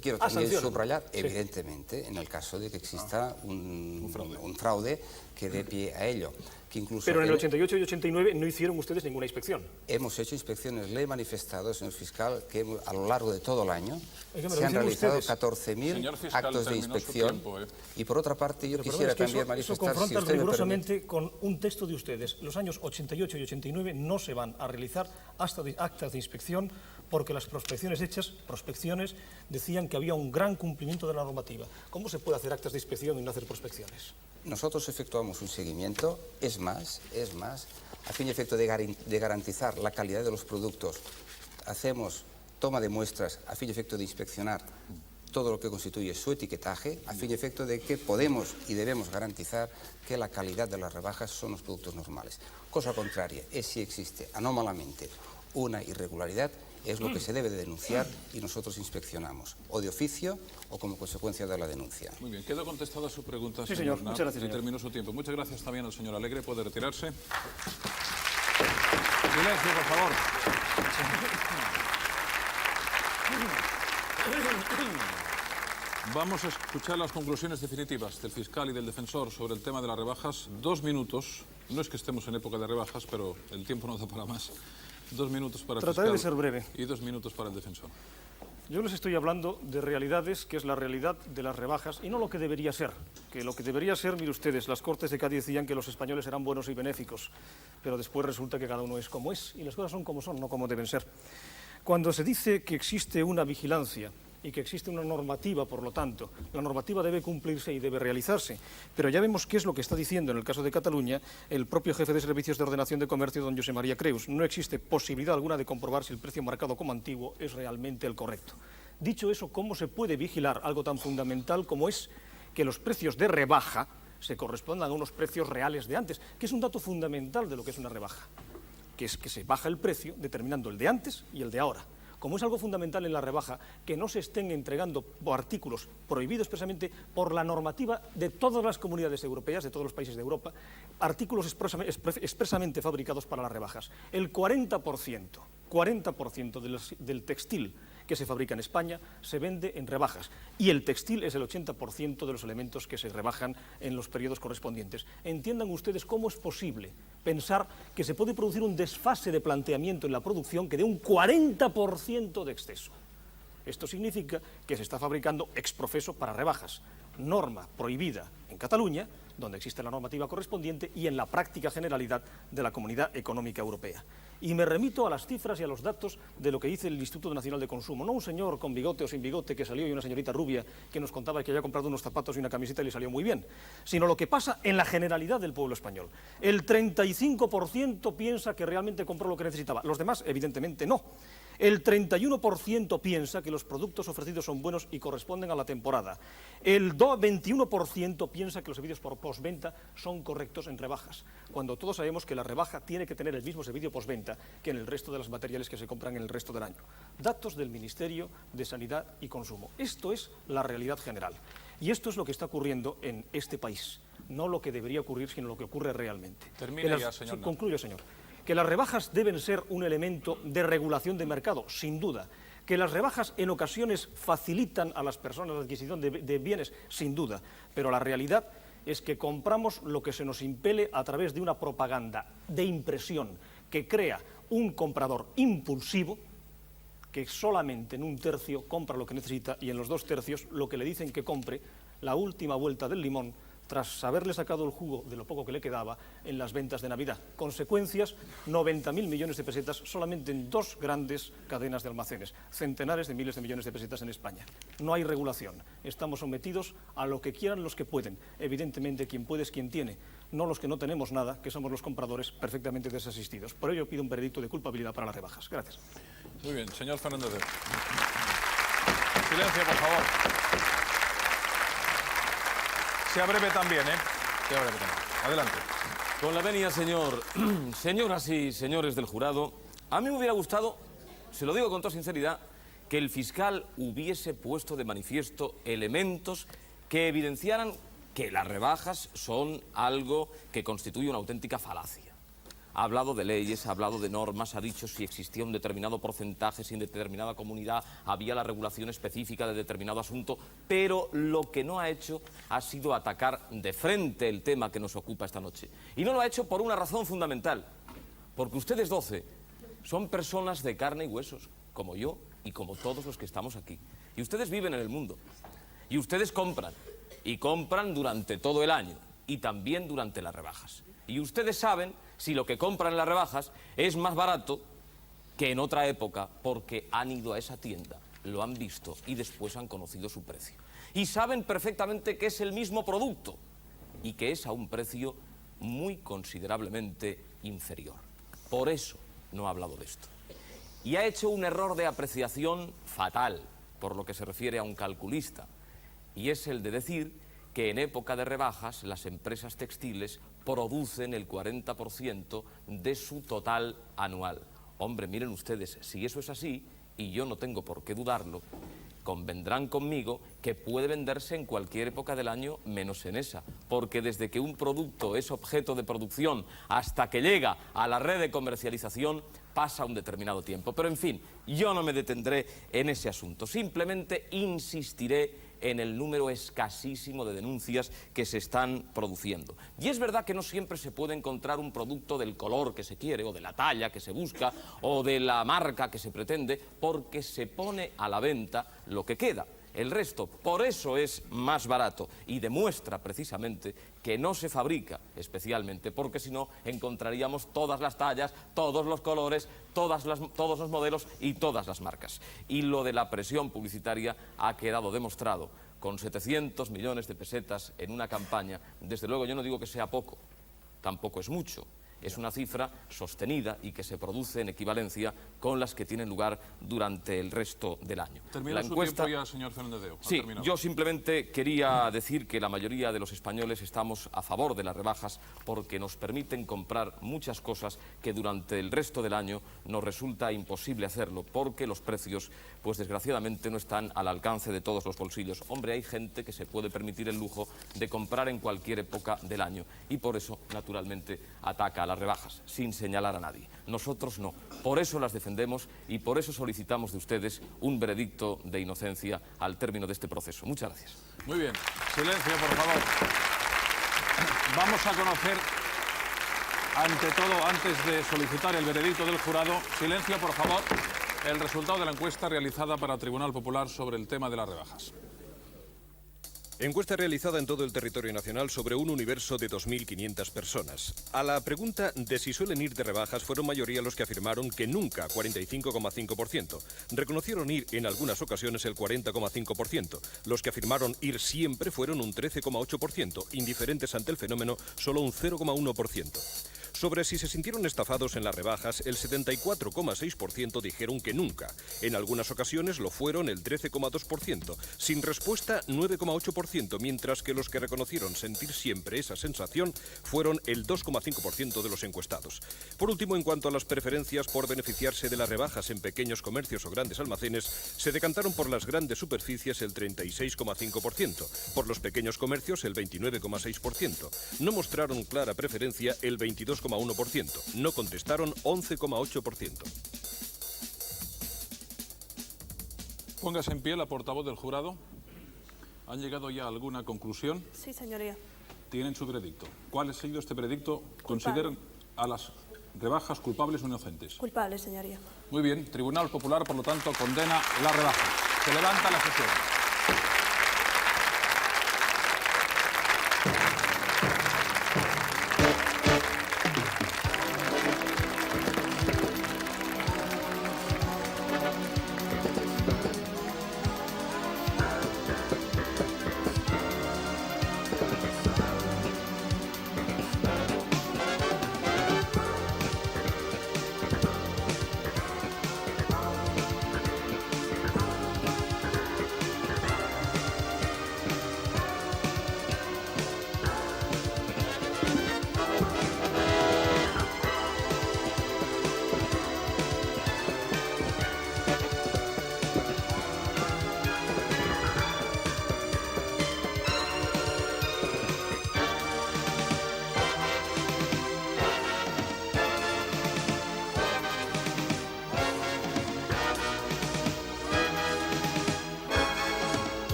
quiero también subrayar, evidentemente, en el caso de que exista un fraude que dé pie a ello. Que incluso
pero en el 88 y 89 no hicieron ustedes ninguna inspección.
Hemos hecho inspecciones, le he manifestado, señor fiscal, que a lo largo de todo el año se han realizado 14.000 actos de inspección. Y por otra parte, yo quisiera también manifestar...
Eso confronta rigurosamente con un texto de ustedes. Los años 88 y 89 no se van a realizar actas de inspección porque las prospecciones hechas, decían que había un gran cumplimiento de la normativa. ¿Cómo se puede hacer actas de inspección y no hacer prospecciones?
Nosotros efectuamos un seguimiento, es más, a fin y efecto de garantizar la calidad de los productos, hacemos toma de muestras a fin y efecto de inspeccionar todo lo que constituye su etiquetaje, a fin y efecto de que podemos y debemos garantizar que la calidad de las rebajas son los productos normales. Cosa contraria es si existe anómalamente una irregularidad, es lo que se debe de denunciar y nosotros inspeccionamos, o de oficio o como consecuencia de la denuncia.
Muy bien, quedó contestada su pregunta,
sí, señor. Muchas gracias,
señor. Terminó su tiempo. Muchas gracias también al señor Alegre. Puede retirarse. Silencio, por favor. Vamos a escuchar las conclusiones definitivas del fiscal y del defensor sobre el tema de las rebajas. 2 minutos. No es que estemos en época de rebajas, pero el tiempo no da para más. 2 minutos para el
Trataré de
fiscal
ser breve.
y 2 minutos para el defensor.
Yo les estoy hablando de realidades, que es la realidad de las rebajas, y no lo que debería ser. Que lo que debería ser, mire ustedes, las Cortes de Cádiz decían que los españoles eran buenos y benéficos, pero después resulta que cada uno es como es, y las cosas son como son, no como deben ser. Cuando se dice que existe una vigilancia y que existe una normativa, por lo tanto, la normativa debe cumplirse y debe realizarse. Pero ya vemos qué es lo que está diciendo en el caso de Cataluña el propio jefe de Servicios de Ordenación de Comercio, don José María Creus. No existe posibilidad alguna de comprobar si el precio marcado como antiguo es realmente el correcto. Dicho eso, ¿cómo se puede vigilar algo tan fundamental como es que los precios de rebaja se correspondan a unos precios reales de antes? Que es un dato fundamental de lo que es una rebaja, que es que se baja el precio determinando el de antes y el de ahora. Como es algo fundamental en la rebaja, que no se estén entregando artículos prohibidos expresamente por la normativa de todas las comunidades europeas, de todos los países de Europa, artículos expresamente fabricados para las rebajas. El 40% del textil que se fabrica en España se vende en rebajas, y el textil es el 80% de los elementos que se rebajan en los periodos correspondientes. Entiendan ustedes cómo es posible pensar que se puede producir un desfase de planteamiento en la producción que dé un 40% de exceso. Esto significa que se está fabricando ex profeso para rebajas, norma prohibida en Cataluña, donde existe la normativa correspondiente, y en la práctica generalidad de la Comunidad Económica Europea. Y me remito a las cifras y a los datos de lo que dice el Instituto Nacional de Consumo. No un señor con bigote o sin bigote que salió y una señorita rubia que nos contaba que había comprado unos zapatos y una camiseta y le salió muy bien, sino lo que pasa en la generalidad del pueblo español. El 35% piensa que realmente compró lo que necesitaba. Los demás, evidentemente, no. El 31% piensa que los productos ofrecidos son buenos y corresponden a la temporada. El 21% piensa que los servicios por postventa son correctos en rebajas, cuando todos sabemos que la rebaja tiene que tener el mismo servicio postventa que en el resto de los materiales que se compran en el resto del año. Datos del Ministerio de Sanidad y Consumo. Esto es la realidad general. Y esto es lo que está ocurriendo en este país. No lo que debería ocurrir, sino lo que ocurre realmente.
Termine ya, señor.
Sí, concluyo, señor. Que las rebajas deben ser un elemento de regulación de mercado, sin duda. Que las rebajas en ocasiones facilitan a las personas la adquisición de bienes, sin duda. Pero la realidad es que compramos lo que se nos impele a través de una propaganda de impresión que crea un comprador impulsivo que solamente en 1/3 compra lo que necesita y en los 2/3 lo que le dicen que compre, la última vuelta del limón, tras haberle sacado el jugo de lo poco que le quedaba en las ventas de Navidad. Consecuencias, 90.000 millones de pesetas solamente en 2 grandes cadenas de almacenes, centenares de miles de millones de pesetas en España. No hay regulación, estamos sometidos a lo que quieran los que pueden. Evidentemente, quien puede es quien tiene, no los que no tenemos nada, que somos los compradores perfectamente desasistidos. Por ello pido un veredicto de culpabilidad para las rebajas. Gracias.
Muy bien, señor Fernández. Silencio, por favor. Sea breve también, ¿eh? Sea breve también. Adelante.
Con la venia, señor. Señoras y señores del jurado, a mí me hubiera gustado, se lo digo con toda sinceridad, que el fiscal hubiese puesto de manifiesto elementos que evidenciaran que las rebajas son algo que constituye una auténtica falacia. Ha hablado de leyes, ha hablado de normas, ha dicho si existía un determinado porcentaje, si en determinada comunidad había la regulación específica de determinado asunto, pero lo que no ha hecho ha sido atacar de frente el tema que nos ocupa esta noche. Y no lo ha hecho por una razón fundamental, porque ustedes 12 son personas de carne y huesos, como yo y como todos los que estamos aquí. Y ustedes viven en el mundo, y ustedes compran, y compran durante todo el año, y también durante las rebajas. Y ustedes saben si lo que compran en las rebajas es más barato que en otra época, porque han ido a esa tienda, lo han visto y después han conocido su precio. Y saben perfectamente que es el mismo producto y que es a un precio muy considerablemente inferior. Por eso no ha hablado de esto. Y ha hecho un error de apreciación fatal, por lo que se refiere a un calculista, y es el de decir que en época de rebajas las empresas textiles producen el 40% de su total anual. Hombre, miren ustedes, si eso es así, y yo no tengo por qué dudarlo, convendrán conmigo que puede venderse en cualquier época del año menos en esa, porque desde que un producto es objeto de producción hasta que llega a la red de comercialización pasa un determinado tiempo. Pero en fin, yo no me detendré en ese asunto, simplemente insistiré en el número escasísimo de denuncias que se están produciendo. Y es verdad que no siempre se puede encontrar un producto del color que se quiere, o de la talla que se busca, o de la marca que se pretende, porque se pone a la venta lo que queda. El resto, por eso es más barato y demuestra precisamente que no se fabrica especialmente, porque si no encontraríamos todas las tallas, todos los colores, todos los modelos y todas las marcas. Y lo de la presión publicitaria ha quedado demostrado con 700 millones de pesetas en una campaña. Desde luego yo no digo que sea poco, tampoco es mucho. Es una cifra sostenida y que se produce en equivalencia con las que tienen lugar durante el resto del año.
Termina su tiempo ya, señor Fernández.
Sí, yo simplemente quería decir que la mayoría de los españoles estamos a favor de las rebajas porque nos permiten comprar muchas cosas que durante el resto del año nos resulta imposible hacerlo, porque los precios, pues desgraciadamente, no están al alcance de todos los bolsillos. Hombre, hay gente que se puede permitir el lujo de comprar en cualquier época del año y por eso, naturalmente, ataca a las rebajas, sin señalar a nadie. Nosotros no. Por eso las defendemos y por eso solicitamos de ustedes un veredicto de inocencia al término de este proceso. Muchas gracias.
Muy bien. Silencio, por favor. Vamos a conocer, ante todo, antes de solicitar el veredicto del jurado, silencio, por favor, el resultado de la encuesta realizada para el Tribunal Popular sobre el tema de las rebajas.
Encuesta realizada en todo el territorio nacional sobre un universo de 2.500 personas. A la pregunta de si suelen ir de rebajas fueron mayoría los que afirmaron que nunca, 45,5%. Reconocieron ir en algunas ocasiones el 40,5%. Los que afirmaron ir siempre fueron un 13,8%. Indiferentes ante el fenómeno, solo un 0,1%. Sobre si se sintieron estafados en las rebajas, el 74,6% dijeron que nunca. En algunas ocasiones lo fueron el 13,2%. Sin respuesta, 9,8%, mientras que los que reconocieron sentir siempre esa sensación fueron el 2,5% de los encuestados. Por último, en cuanto a las preferencias por beneficiarse de las rebajas en pequeños comercios o grandes almacenes, se decantaron por las grandes superficies el 36,5%, por los pequeños comercios el 29,6%. No mostraron clara preferencia el 22,1%. No contestaron 11,8%.
Póngase en pie la portavoz del jurado. ¿Han llegado ya a alguna conclusión?
Sí, señoría.
Tienen su veredicto. ¿Cuál ha sido este veredicto? ¿Consideran a las rebajas culpables o inocentes?
Culpables, señoría.
Muy bien. Tribunal Popular, por lo tanto, condena la rebaja. Se levanta la sesión.